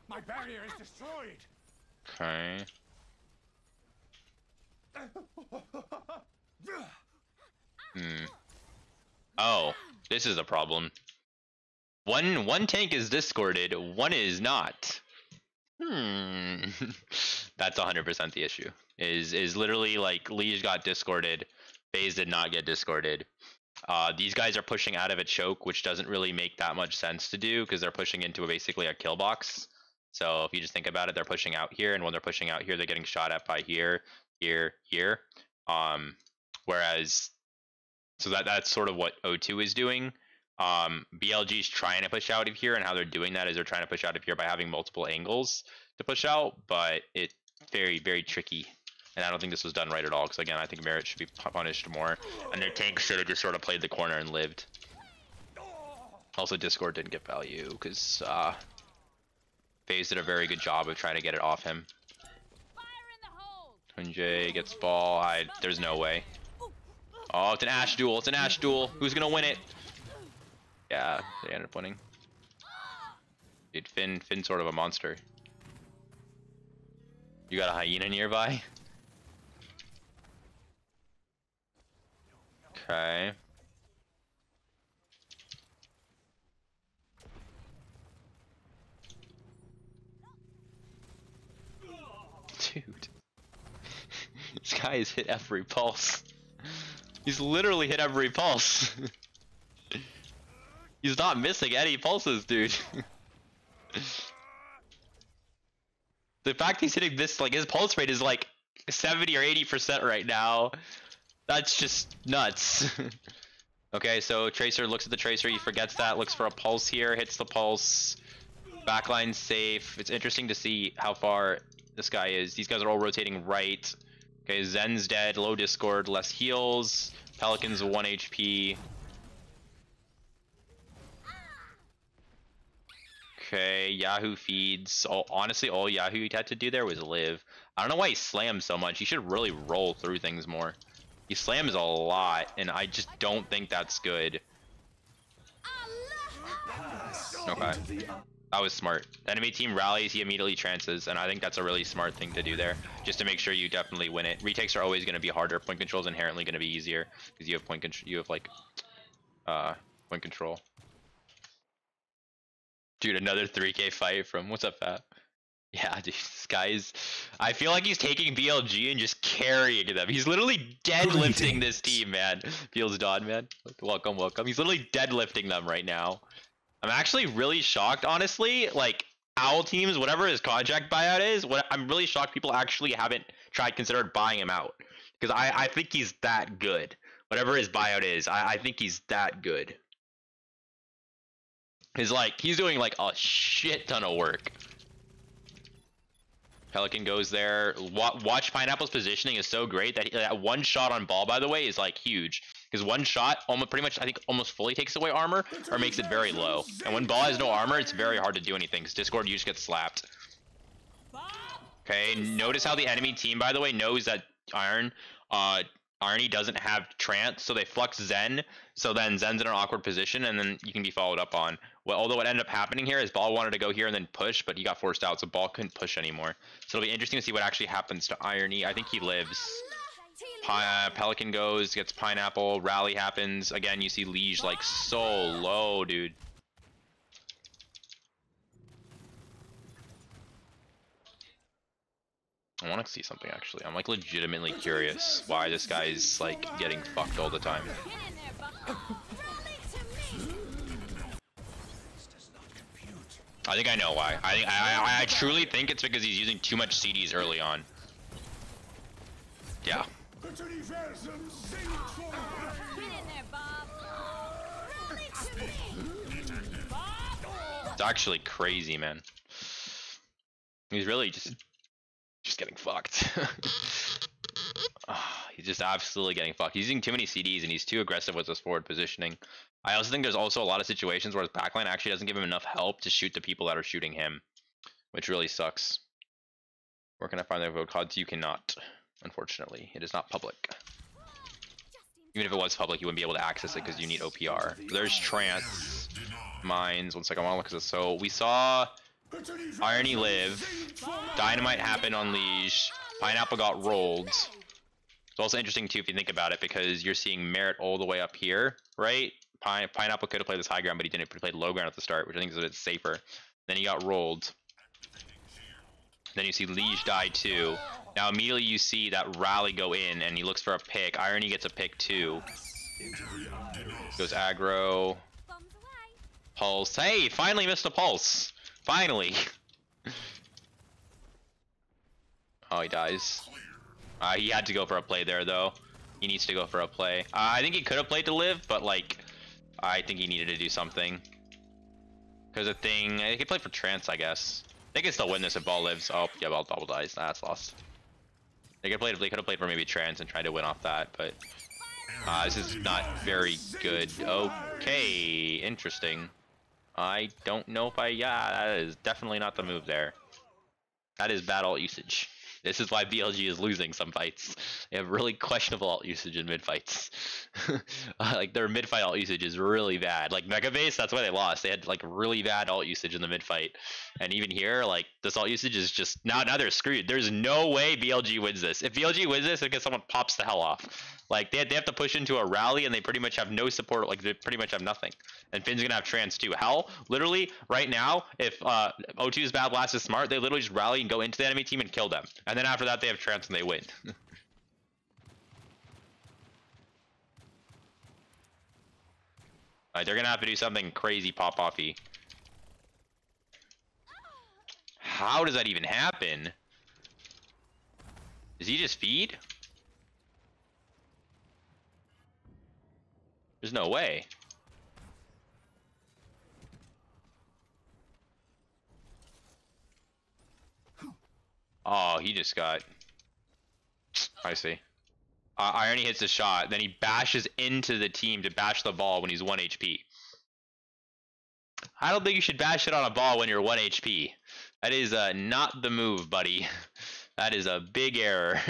My barrier is destroyed. Okay. Oh, this is a problem. One tank is discorded, one is not. That's 100% the issue. Is literally like Liege got discorded, FaZe did not get discorded. These guys are pushing out of a choke, which doesn't really make that much sense to do because they're pushing into basically a kill box. So if you just think about it, they're pushing out here, and when they're pushing out here, they're getting shot at by here, here, here. Whereas So that's sort of what O2 is doing. BLG is trying to push out of here, and how they're doing that is they're trying to push out of here by having multiple angles to push out, but it's very, very tricky. And I don't think this was done right at all, because again, I think Merit should be punished more, and their tank should have just sort of played the corner and lived. Also, Discord didn't get value, because FaZe did a very good job of trying to get it off him. Hunjay gets ball. There's no way. Oh, it's an Ashe duel. It's an Ashe duel. Who's gonna win it? Yeah, they ended up winning. Dude, Finn's sort of a monster. You got a hyena nearby? Okay. Dude. This guy has hit every pulse. He's literally hit every pulse. He's not missing any pulses, dude. The fact he's hitting this, like, his pulse rate is like 70 or 80% right now. That's just nuts. Okay, so Tracer looks at the Tracer, he forgets that, looks for a pulse here, hits the pulse. Backline's safe. It's interesting to see how far this guy is. These guys are all rotating right. Okay, Zen's dead, low Discord, less heals. Pelican's 1 HP. Okay, Yahoo feeds. Honestly, all Yahoo had to do there was live. I don't know why he slams so much. He should really roll through things more. He slams a lot, and I just don't think that's good. Okay. That was smart. The enemy team rallies, he immediately trances, and I think that's a really smart thing to do there, just to make sure you definitely win it. Retakes are always going to be harder. Point control is inherently going to be easier because you have point control. Dude, another 3K fight from what's up, Fat? Yeah, dude, this guy's. I feel like he's taking BLG and just carrying them. He's literally deadlifting this team, man. Feels Don, man. Welcome, welcome. He's literally deadlifting them right now. I'm actually really shocked, honestly. Like, Owl teams, whatever his contract buyout is, I'm really shocked people actually haven't considered buying him out. Because I think he's that good. Whatever his buyout is, I think he's that good. He's doing like a shit ton of work. Pelican goes there. Watch Pineapple's positioning is so great that one shot on ball, by the way, is like huge. Because one shot pretty much, I think, almost fully takes away armor or makes it very low. And when ball has no armor, it's very hard to do anything. Because Discord, you just get slapped. Okay, notice how the enemy team, by the way, knows that Arnie doesn't have trance, so they flux Zen. So then Zen's in an awkward position, and then you can be followed up on. Well, although what ended up happening here is Ball wanted to go here and then push, but he got forced out, so Ball couldn't push anymore. So it'll be interesting to see what actually happens to Irony. I think he lives. Pelican goes, gets Pineapple, rally happens. Again, you see Liege like so low, dude. I want to see something actually. I'm like legitimately curious why this guy's like getting fucked all the time. I think I know why. I truly think it's because he's using too much CDs early on. Yeah. It's actually crazy, man. He's really just getting fucked. He's just absolutely getting fucked. He's using too many CDs and he's too aggressive with his forward positioning. I also think there's also a lot of situations where his backline actually doesn't give him enough help to shoot the people that are shooting him, which really sucks. Where can I find the vote cards? You cannot, unfortunately. It is not public. Even if it was public, you wouldn't be able to access it because you need OPR. There's trance mines. 1 second, I want to look at this. So we saw Irony live. Dynamite happened on Liege. Pineapple got rolled. It's also interesting too if you think about it because you're seeing Merit all the way up here, right? Pineapple could have played this high ground, but he didn't. He played low ground at the start, which I think is a bit safer. Then he got rolled. Then you see Liege die too. Now immediately you see that Rally go in, and he looks for a pick. Irony gets a pick too. Goes aggro. Pulse. Hey, finally missed a pulse. Finally. Oh, he dies. He had to go for a play there though. He needs to go for a play. I think he could have played to live, but like, I think he needed to do something. Because the thing, he could play for trance, I guess. They can still win this if ball lives. Oh, yeah, ball double dies. That's lost. They could have played for maybe trance and tried to win off that, but this is not very good. Okay, interesting. I don't know if yeah, that is definitely not the move there. That is bad ult usage. This is why BLG is losing some fights. They have really questionable ult usage in mid fights. Like their mid fight ult usage is really bad. Like Mega Base, that's why they lost. They had like really bad ult usage in the mid fight. And even here, like this ult usage is just now they're screwed. There's no way BLG wins this. If BLG wins this, it's because someone pops the hell off. Like they have to push into a rally and they pretty much have no support. Like they pretty much have nothing. And Finn's gonna have trance too. Hell, literally right now, if O2's Bad Blast is smart, they literally just rally and go into the enemy team and kill them. And then after that, they have trance and they win. They're gonna have to do something crazy pop-offy. How does that even happen? Does he just feed? There's no way. Oh, he just got... I see. Irony hits a shot, then he bashes into the team to bash the ball when he's 1 HP. I don't think you should bash it on a ball when you're 1 HP. That is not the move, buddy. That is a big error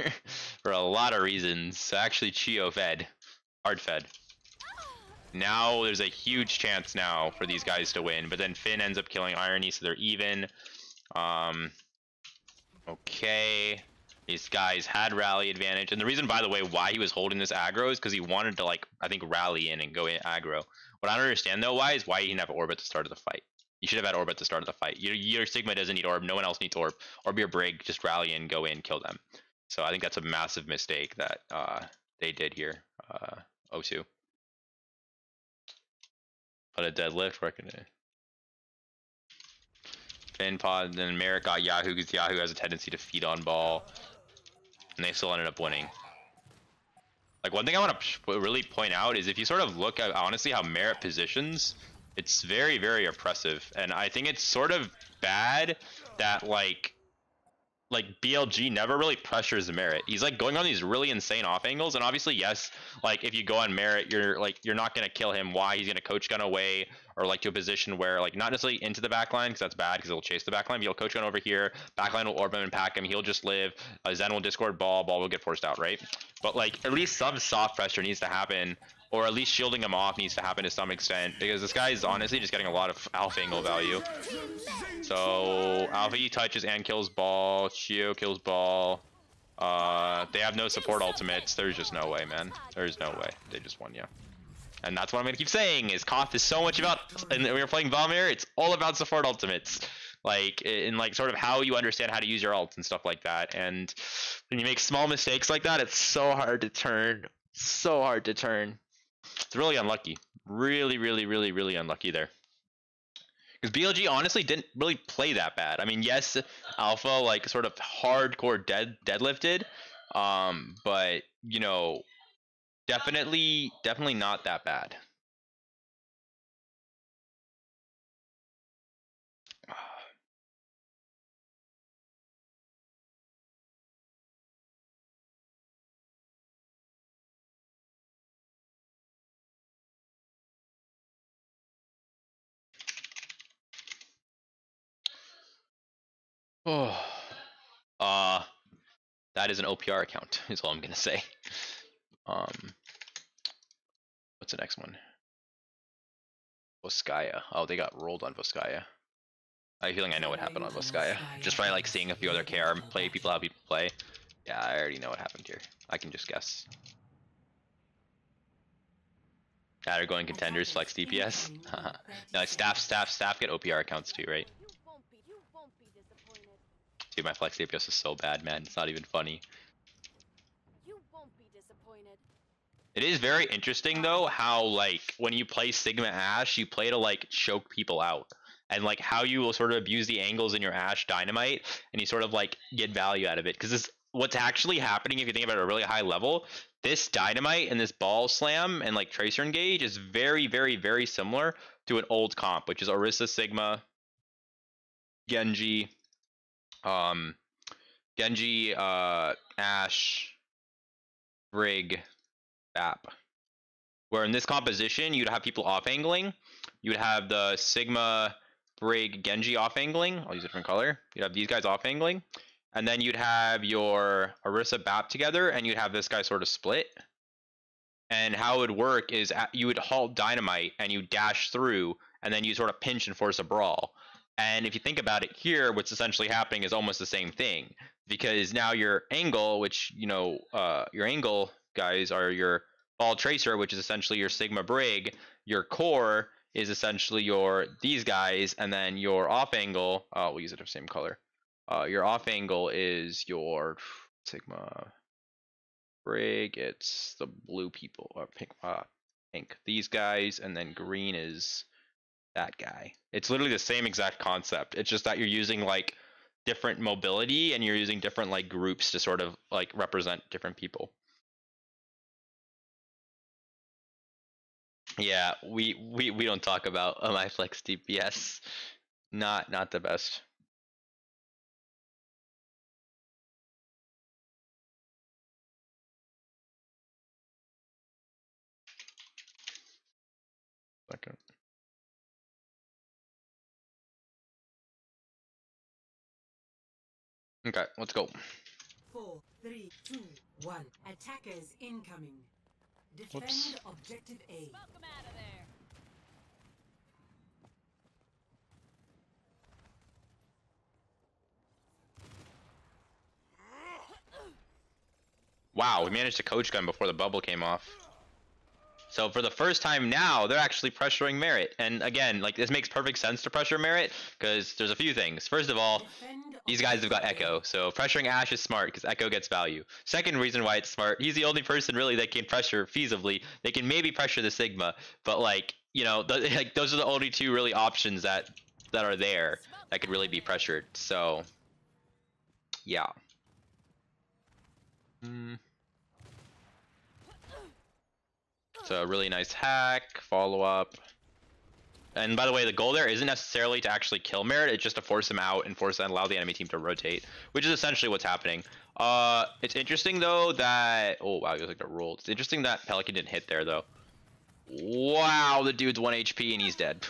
for a lot of reasons. Actually, Chio fed. Hard fed. Now there's a huge chance now for these guys to win, but then Finn ends up killing Irony, so they're even. Okay. These guys had rally advantage, and the reason, by the way, why he was holding this aggro is because he wanted to, like, I think, rally in and go in aggro. What I don't understand, though, why is why he didn't have orb at the start of the fight. You should have had orb at the start of the fight. Your Sigma doesn't need orb. No one else needs orb. Orb your Brig, just rally in, go in, kill them. So I think that's a massive mistake that they did here. O2. Put a deadlift, working it. Finn pod, then Merrick got Yahoo because Yahoo has a tendency to feed on ball. And they still ended up winning. Like, one thing I want to really point out is if you sort of look at, honestly, how Merit positions, it's very, very oppressive. And I think it's sort of bad that, like BLG never really pressures Merit. He's, like, going on these really insane off angles. And obviously, yes, like, if you go on Merit, you're not going to kill him. Why? He's going to coach gun away, or like to a position where, like, not necessarily into the backline, because that's bad, because he'll chase the backline, but he'll coach gun over here, backline will orb him and pack him, he'll just live, Zen will discord ball will get forced out, right? But, like, at least some soft pressure needs to happen, or at least shielding him off needs to happen to some extent, because this guy is honestly just getting a lot of alpha angle value. So, Alpha E touches and kills ball, Chio kills ball, they have no support ultimates, there's just no way, man. There's no way. They just won, yeah. And that's what I'm going to keep saying, is Koth is so much about, and when you're playing Valmir, it's all about support ultimates. Like, in like sort of how you understand how to use your ults and stuff like that. And when you make small mistakes like that, it's so hard to turn. So hard to turn. It's really unlucky. Really, really, really, really unlucky there. Because BLG honestly didn't really play that bad. I mean, yes, Alpha, like, sort of hardcore deadlifted. But, you know, definitely not that bad. Oh, that is an OPR account, is all I'm gonna say. What's the next one? Volskaya. Oh, they got rolled on Volskaya. I have a feeling I know what happened on Volskaya. Just by like seeing a few other KR play people, how people play. Yeah, I already know what happened here. I can just guess. Yeah, they're going contenders, flex DPS. No, like staff get OPR accounts too, right? Dude, my flex DPS is so bad, man. It's not even funny. You won't be disappointed. It is very interesting though how, like, when you play Sigma Ashe, you play to like choke people out, and like how you will sort of abuse the angles in your Ashe Dynamite, and you sort of like get value out of it. Because this what's actually happening, if you think about it at a really high level, this dynamite and this ball slam and like tracer engage is very, very, very similar to an old comp, which is Orisa Sigma, Genji, Ashe, Brig, Bap. Where in this composition, you'd have people off angling. You'd have the Sigma, Brig, Genji off angling. I'll use a different color. You'd have these guys off angling. And then you'd have your Orisa Bap together, and you'd have this guy sort of split. And how it would work is you would halt dynamite and you dash through, and then you sort of pinch and force a brawl. And if you think about it here, what's essentially happening is almost the same thing, because now your angle, which your angle guys are your ball tracer, which is essentially your Sigma Brig. Your core is essentially these guys, and then your off angle. We'll use it of the same color. Your off angle is your Sigma Brig. It's the blue people, or pink. These guys, and then green is that guy. It's literally the same exact concept. It's just that you're using like different mobility, and you're using different like groups to sort of like represent different people. Yeah, we don't talk about my flex DPS. Not the best. Second. Okay, let's go. 4, 3, 2, 1. Attackers incoming. Defend Whoops. objective A. Smoke 'em out of there. Wow, we managed to coach gun before the bubble came off. So for the first time now, they're actually pressuring Merit. And again, like this makes perfect sense to pressure Merit, because there's a few things. First of all, these guys have got Echo, so pressuring Ashe is smart because Echo gets value. Second reason why it's smart, he's the only person really that can pressure feasibly. They can maybe pressure the Sigma, but like, like those are the only two really options that are there that could really be pressured. So, yeah. It's a really nice hack, follow up. And by the way, the goal there isn't necessarily to actually kill Merit, it's just to force him out and allow the enemy team to rotate, which is essentially what's happening. It's interesting though that, oh wow, he was like the roll. It's interesting that Pelican didn't hit there though. Wow, the dude's 1 HP and he's dead.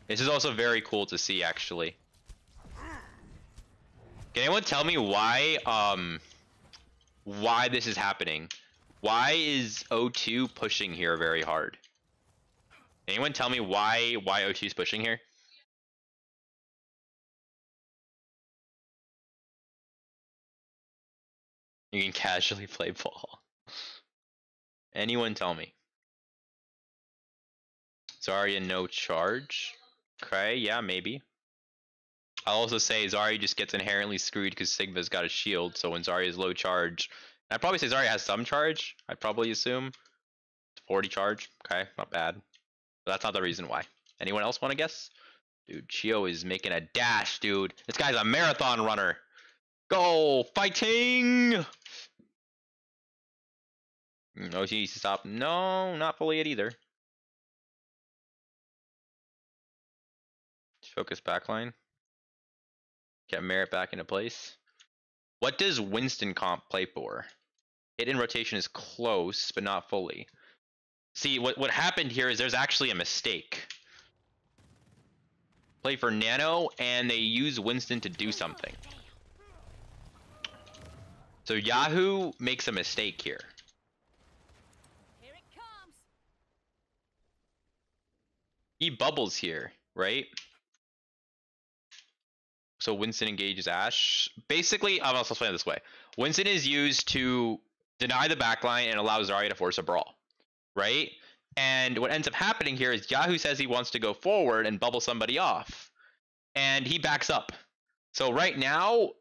This is also very cool to see actually. Can anyone tell me why this is happening? Why is O2 pushing here very hard? Anyone tell me why O2 is pushing here? You can casually play ball. Anyone tell me? Zarya no charge? Okay, yeah, maybe. I'll also say Zarya just gets inherently screwed because Sigma's got a shield, so when Zarya is low charge, I'd probably say Zarya has some charge. I'd probably assume 40 charge. Okay, not bad. But that's not the reason why. Anyone else want to guess? Dude, Chio is making a dash, dude. This guy's a marathon runner. Go fighting! No, he needs to stop. No, not fully it either. Focus backline. Get Merit back into place. What does Winston comp play for? Hit in rotation is close, but not fully. See, what happened here is there's actually a mistake. Play for Nano, and they use Winston to do something. So Yahoo makes a mistake here. Here it comes. He bubbles here, right? So Winston engages Ashe. Basically, I'll also explain it this way. Winston is used to deny the backline and allow Zarya to force a brawl, right? And what ends up happening here is Yahoo says he wants to go forward and bubble somebody off, and he backs up. So right now,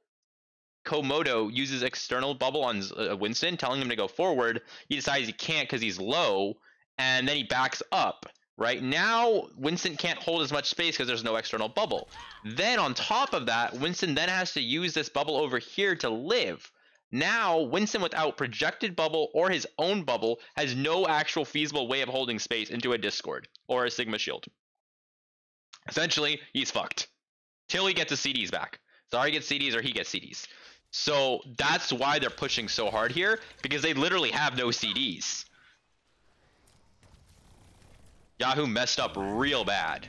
Komodo uses external bubble on Winston, telling him to go forward. He decides he can't because he's low, and then he backs up. Right now, Winston can't hold as much space because there's no external bubble. Then on top of that, Winston then has to use this bubble over here to live. Now, Winston without projected bubble or his own bubble has no actual feasible way of holding space into a Discord or a Sigma shield. Essentially, he's fucked. Till he gets his CDs back. Zari gets CDs or he gets CDs. So that's why they're pushing so hard here, because they literally have no CDs. Yahoo messed up real bad.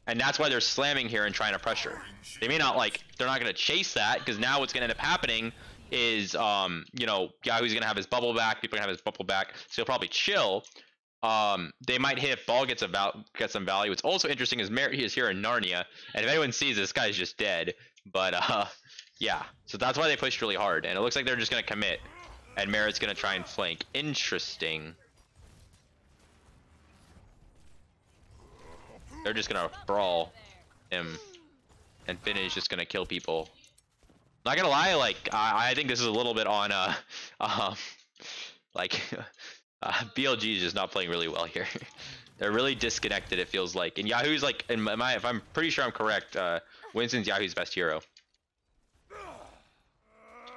And that's why they're slamming here and trying to pressure. They may not they're not going to chase that, because now what's going to end up happening is, you know, Yahoo's going to have his bubble back, people are going to have his bubble back, so he'll probably chill. They might hit if Ball gets some value. What's also interesting is he is here in Narnia, and if anyone sees this guy's just dead. But yeah, so that's why they pushed really hard, and it looks like they're just gonna commit, and Merritt's gonna try and flank. Interesting. They're just gonna brawl him, and Finn is just gonna kill people. Not gonna lie, I think this is a little bit on BLG is just not playing really well here. They're really disconnected, it feels like. And Yahoo's if I'm pretty sure I'm correct, Winston's Yahoo's best hero.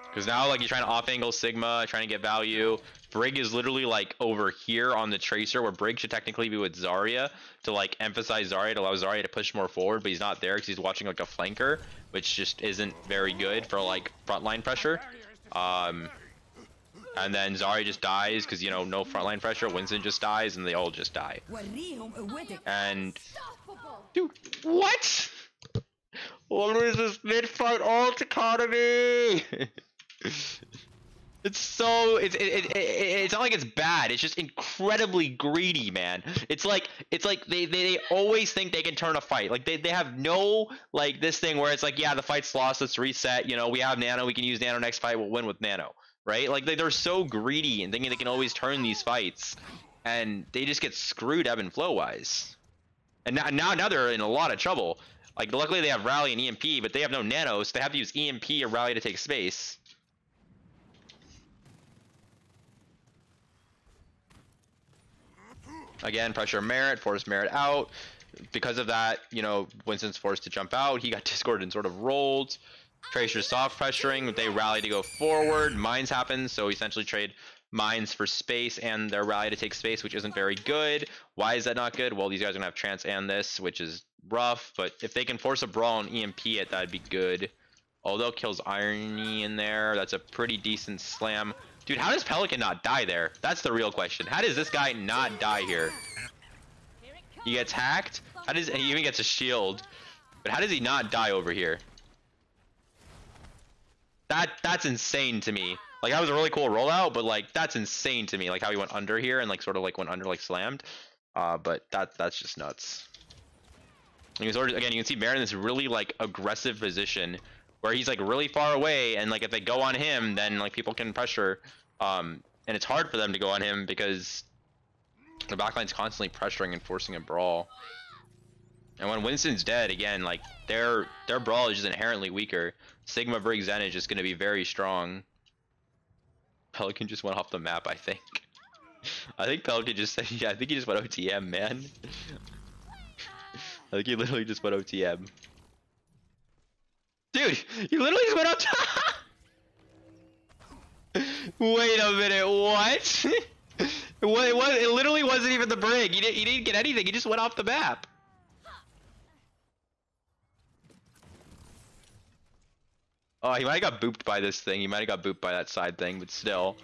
Because now you're trying to off angle Sigma, trying to get value. Brig is literally over here on the tracer, where Brig should technically be with Zarya to emphasize Zarya, to allow Zarya to push more forward, but he's not there because he's watching a flanker, which just isn't very good for frontline pressure. And then Zarya just dies because, you know, no frontline pressure. Winston just dies, and they all just die. And dude, what? What is this mid-fight ult economy? It's not like it's bad. It's just incredibly greedy, man. It's like they always think they can turn a fight. They have no this thing where it's yeah, the fight's lost, let's reset. You know, we have Nano, we can use Nano next fight, we'll win with Nano, right? They're so greedy and thinking they can always turn these fights, and they just get screwed ebb and flow wise. And now they're in a lot of trouble. Luckily they have Rally and EMP, but they have no Nano, so they have to use EMP or Rally to take space. Again, pressure Merit, force Merit out. Because of that, you know, Winston's forced to jump out. He got discorded and sort of rolled. Tracer's soft pressuring. They rally to go forward. Mines happen, so essentially trade Mines for space and their rally to take space, which isn't very good. Why is that not good? Well, these guys are gonna have Trance and this, which is rough. But if they can force a brawl and EMP it, that'd be good. Although kills Irony in there. That's a pretty decent slam. Dude, how does Pelican not die there? That's the real question. How does this guy not die here? He gets hacked? He even gets a shield. But how does he not die over here? That's insane to me. That was a really cool rollout, but that's insane to me. How he went under here and sort of went under slammed. But that's just nuts. And again, you can see Baron in this really aggressive position where he's really far away, and if they go on him, then people can pressure, and it's hard for them to go on him because the backline's constantly pressuring and forcing a brawl. And when Winston's dead, again, their brawl is just inherently weaker. Sigma Brig Zen is just going to be very strong. Pelican just went off the map, I think. I think Pelican just said, yeah, I think he just went OTM, man. I think he literally just went OTM. Dude, you literally just went up top. Wait a minute, what? It literally wasn't even the Brig. He didn't get anything. He just went off the map. Oh, he might have got booped by this thing. He might have got booped by that side thing, but still.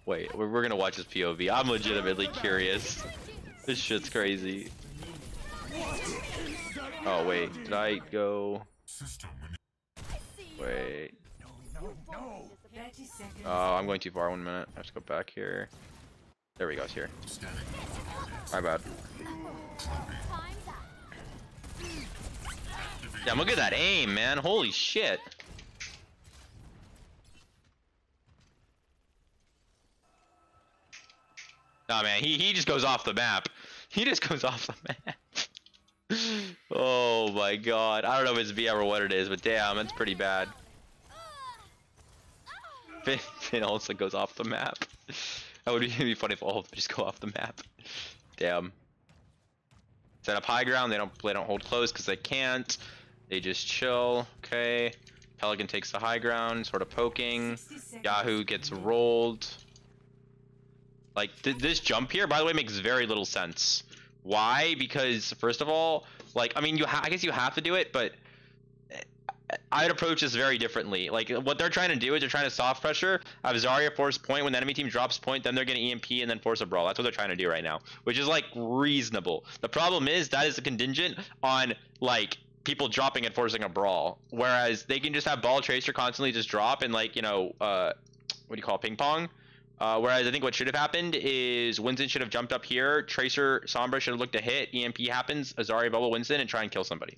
Wait, we're gonna watch his POV. I'm legitimately curious. This shit's crazy. Oh wait, did I go? Wait. Oh, I'm going too far. 1 minute. I have to go back here. There we go. It's here. My bad. Yeah, look at that aim, man. Holy shit. Nah, man. He just goes off the map. He just goes off the map. Oh my god. I don't know if it's VR or what it is, but damn, it's pretty bad. Finn also goes off the map. That would be funny if all of them just go off the map. Damn. Set up high ground. They don't hold close because they can't. They just chill. Okay. Pelican takes the high ground, sort of poking. Yahoo gets rolled. Like this jump here, by the way, makes very little sense. Why? Because first of all, like I mean, I guess you have to do it, but I'd approach this very differently. Like what they're trying to do is they're trying to soft pressure, have Zarya force point. When the enemy team drops point, then they're getting EMP and then force a brawl. That's what they're trying to do right now, which is like reasonable. The problem is that is a contingent on like people dropping and forcing a brawl, whereas they can just have ball tracer constantly just drop and like what do you call it, ping pong. Whereas I think what should have happened is Winston should have jumped up here, Tracer Sombra should have looked to hit, EMP happens, Azari bubble Winston and try and kill somebody.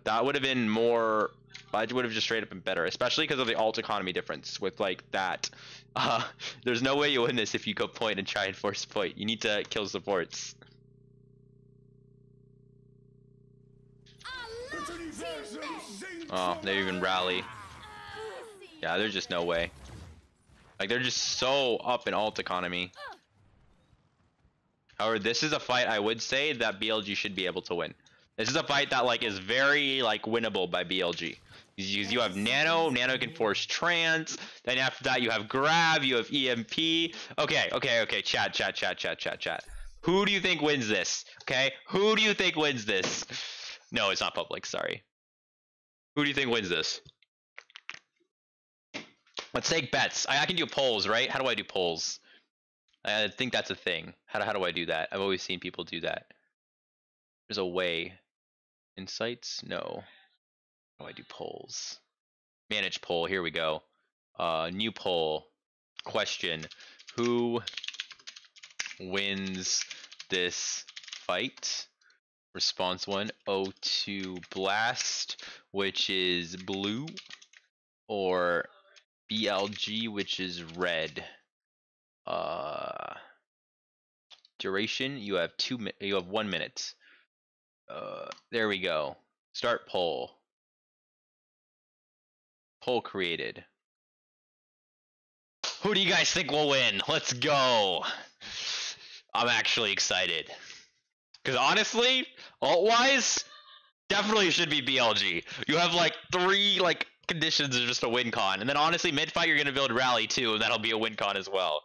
That would have been more, it would have just straight up been better, especially because of the alt economy difference with like that. There's no way you win this if you go point and try and force point. You need to kill supports. Oh, they even rally. Yeah, there's just no way. Like they're just so up in alt economy. However, this is a fight I would say that BLG should be able to win. This is a fight that like is very like winnable by BLG. You have Nano can force trance. Then after that you have grab, you have EMP. Okay, chat. Who do you think wins this? Okay, who do you think wins this? No, it's not public, sorry. Who do you think wins this? Let's take bets. I can do polls, right? How do I do polls? I think that's a thing. How do I do that? I've always seen people do that. There's a way. Insights? No. How do I do polls? Manage poll. Here we go. New poll. Question. Who wins this fight? Response 1. O2 Blast, which is blue. Or BLG, which is red. Duration, you have 1 minute. There we go. Start poll. Poll created. Who do you guys think will win? Let's go. I'm actually excited. Because honestly, alt-wise, definitely should be BLG. You have like 3 like conditions are just a win con, and then honestly mid fight you're gonna build rally too, and that'll be a win con as well.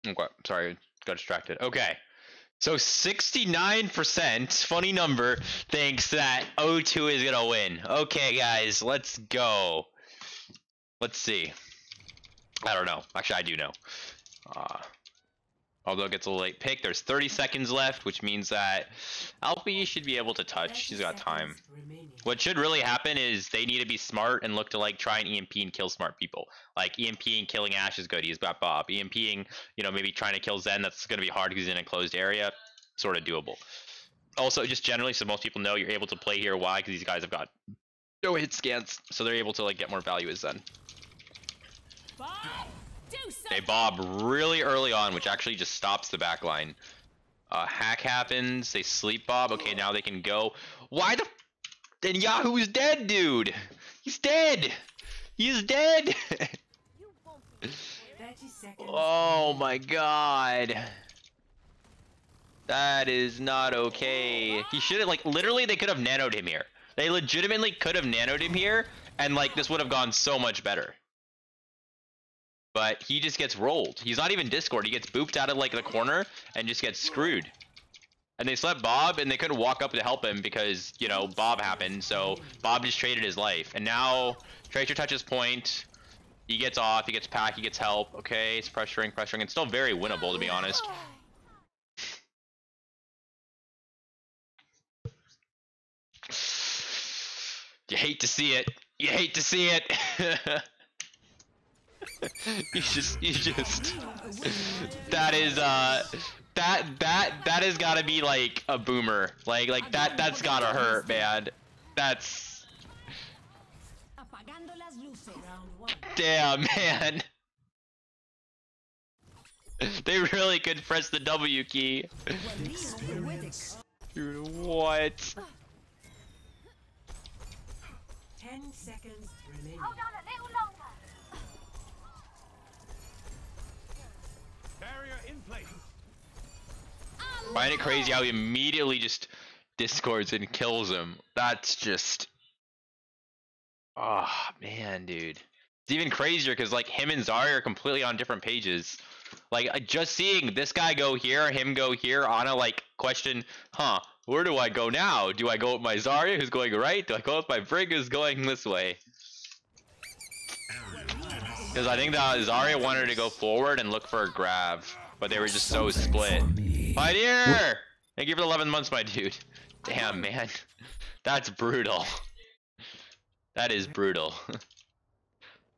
Okay, sorry, got distracted. Okay, so 69%, funny number, thinks that O2 is gonna win. Okay, guys, let's go. Let's see. I don't know. Actually, I do know. Although it gets a late pick, there's 30 seconds left, which means that Alfie should be able to touch. He's got time. What should really happen is they need to be smart and look to like try and EMP and kill smart people. Like EMPing killing Ashe is good. He's got Bob. EMPing, maybe trying to kill Zen. That's going to be hard because he's in a closed area. Sort of doable. Also, just generally, so most people know you're able to play here. Why? Because these guys have got no hit scans, so they're able to like get more value as Zen. They bob really early on, which actually just stops the back line. Hack happens, they sleep bob. Okay, now they can go. Why the... Then Yahoo's dead, dude! He's dead! He's dead! Oh my god. That is not okay. He should have, like, literally they could have nanoed him here. They legitimately could have nanoed him here, and like, this would have gone so much better. But he just gets rolled. He's not even Discord. He gets booped out of like the corner and just gets screwed. and they slept Bob, and they couldn't walk up to help him because, you know, Bob happened. So Bob just traded his life, and now Tracer touches point. He gets off. He gets pack. He gets help. Okay, it's pressuring. It's still very winnable, to be honest. You hate to see it. You hate to see it. you just. That is that has got to be like a boomer. Like that's gotta hurt, man. That's. Apagando las luces. Round 1. Damn, man. They really could press the W key. Dude, what? 10 seconds remaining. Barrier in place. Find it crazy how he immediately just discords and kills him. That's just. Oh, man, dude. It's even crazier because, like, him and Zarya are completely on different pages. Like, just seeing this guy go here, him go here, Ana, like, question, where do I go now? Do I go with my Zarya, who's going right? Do I go with my Brig, who's going this way? Because I think that Zarya wanted to go forward and look for a grab, but they were just so split. Pioneer! Thank you for the 11 months, my dude. Damn, man. That's brutal. That is brutal.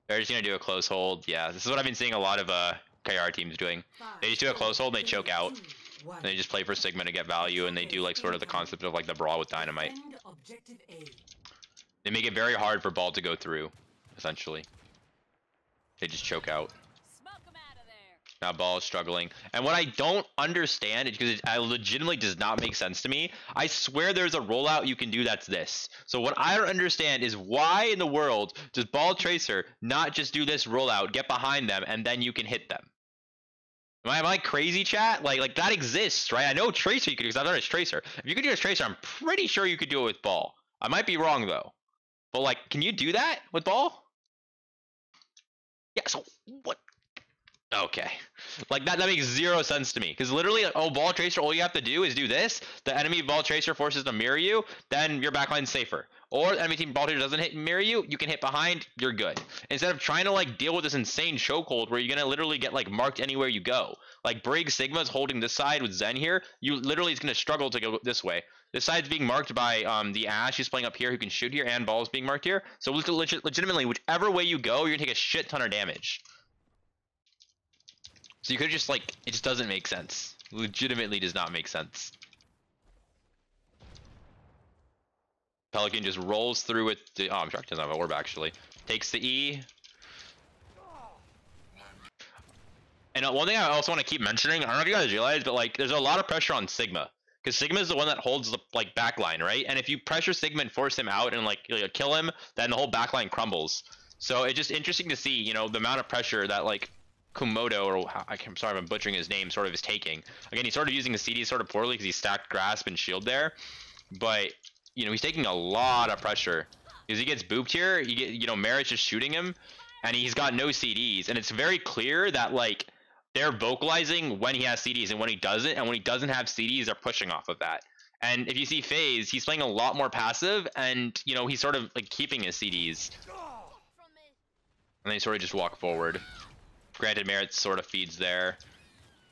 They're just gonna do a close hold. Yeah, this is what I've been seeing a lot of KR teams doing. They just do a close hold and they choke out. And they just play for Sigma to get value, and they do like sort of the concept of like the brawl with dynamite. Defend objective A. They make it very hard for ball to go through, essentially. They just choke out. Smoke 'em out of there. Now ball is struggling. And what I don't understand is because it legitimately does not make sense to me. I swear there's a rollout you can do that's this. So what I don't understand is why in the world does ball tracer not just do this rollout, get behind them, and then you can hit them? Am I crazy, chat? Like that exists, right? I know tracer you could do because I've done it as tracer. If you could do it as tracer, I'm pretty sure you could do it with ball. I might be wrong though. But like, can you do that with ball? Yeah, so what? Okay. Like that makes zero sense to me. Because literally, ball tracer, all you have to do is do this. The enemy ball tracer forces to mirror you, then your backline's safer. Or the enemy team ball tracer doesn't hit mirror you, you can hit behind, you're good. Instead of trying to like deal with this insane chokehold where you're gonna literally get like marked anywhere you go. Like Brig Sigma's holding this side with Zen here, you literally is gonna struggle to go this way. This side's being marked by the Ashe who's playing up here who can shoot here, and ball's being marked here. So legitimately, whichever way you go, you're gonna take a shit ton of damage. So you could just like, it just doesn't make sense. Legitimately does not make sense. Pelican just rolls through with the, I'm shocked he doesn't have an orb actually. Takes the E. And one thing I also want to keep mentioning, I don't know if you guys realize, but like there's a lot of pressure on Sigma. Because Sigma is the one that holds the like backline, right? And if you pressure Sigma and force him out and like kill him, then the whole backline crumbles. So it's just interesting to see, you know, the amount of pressure that like Kumodo, or I'm sorry if I'm butchering his name, sort of is taking. Again, he's sort of using the CD sort of poorly because he stacked Grasp and Shield there. But, you know, he's taking a lot of pressure. Because he gets booped here, you get, you know, Merritt's just shooting him, and he's got no CDs. And it's very clear that, like, they're vocalizing when he has CDs and when he doesn't, and when he doesn't have CDs, they're pushing off of that. And if you see FaZe, he's playing a lot more passive, and, you know, he's sort of, like, keeping his CDs. And then he sort of just walk forward. Granted, Merritt sort of feeds there.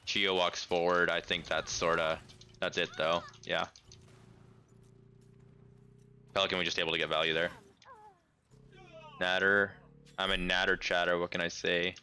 Chio walks forward. I think that's it though. Yeah. Pelican was just able to get value there. Natter. I'm a Natter chatter. What can I say?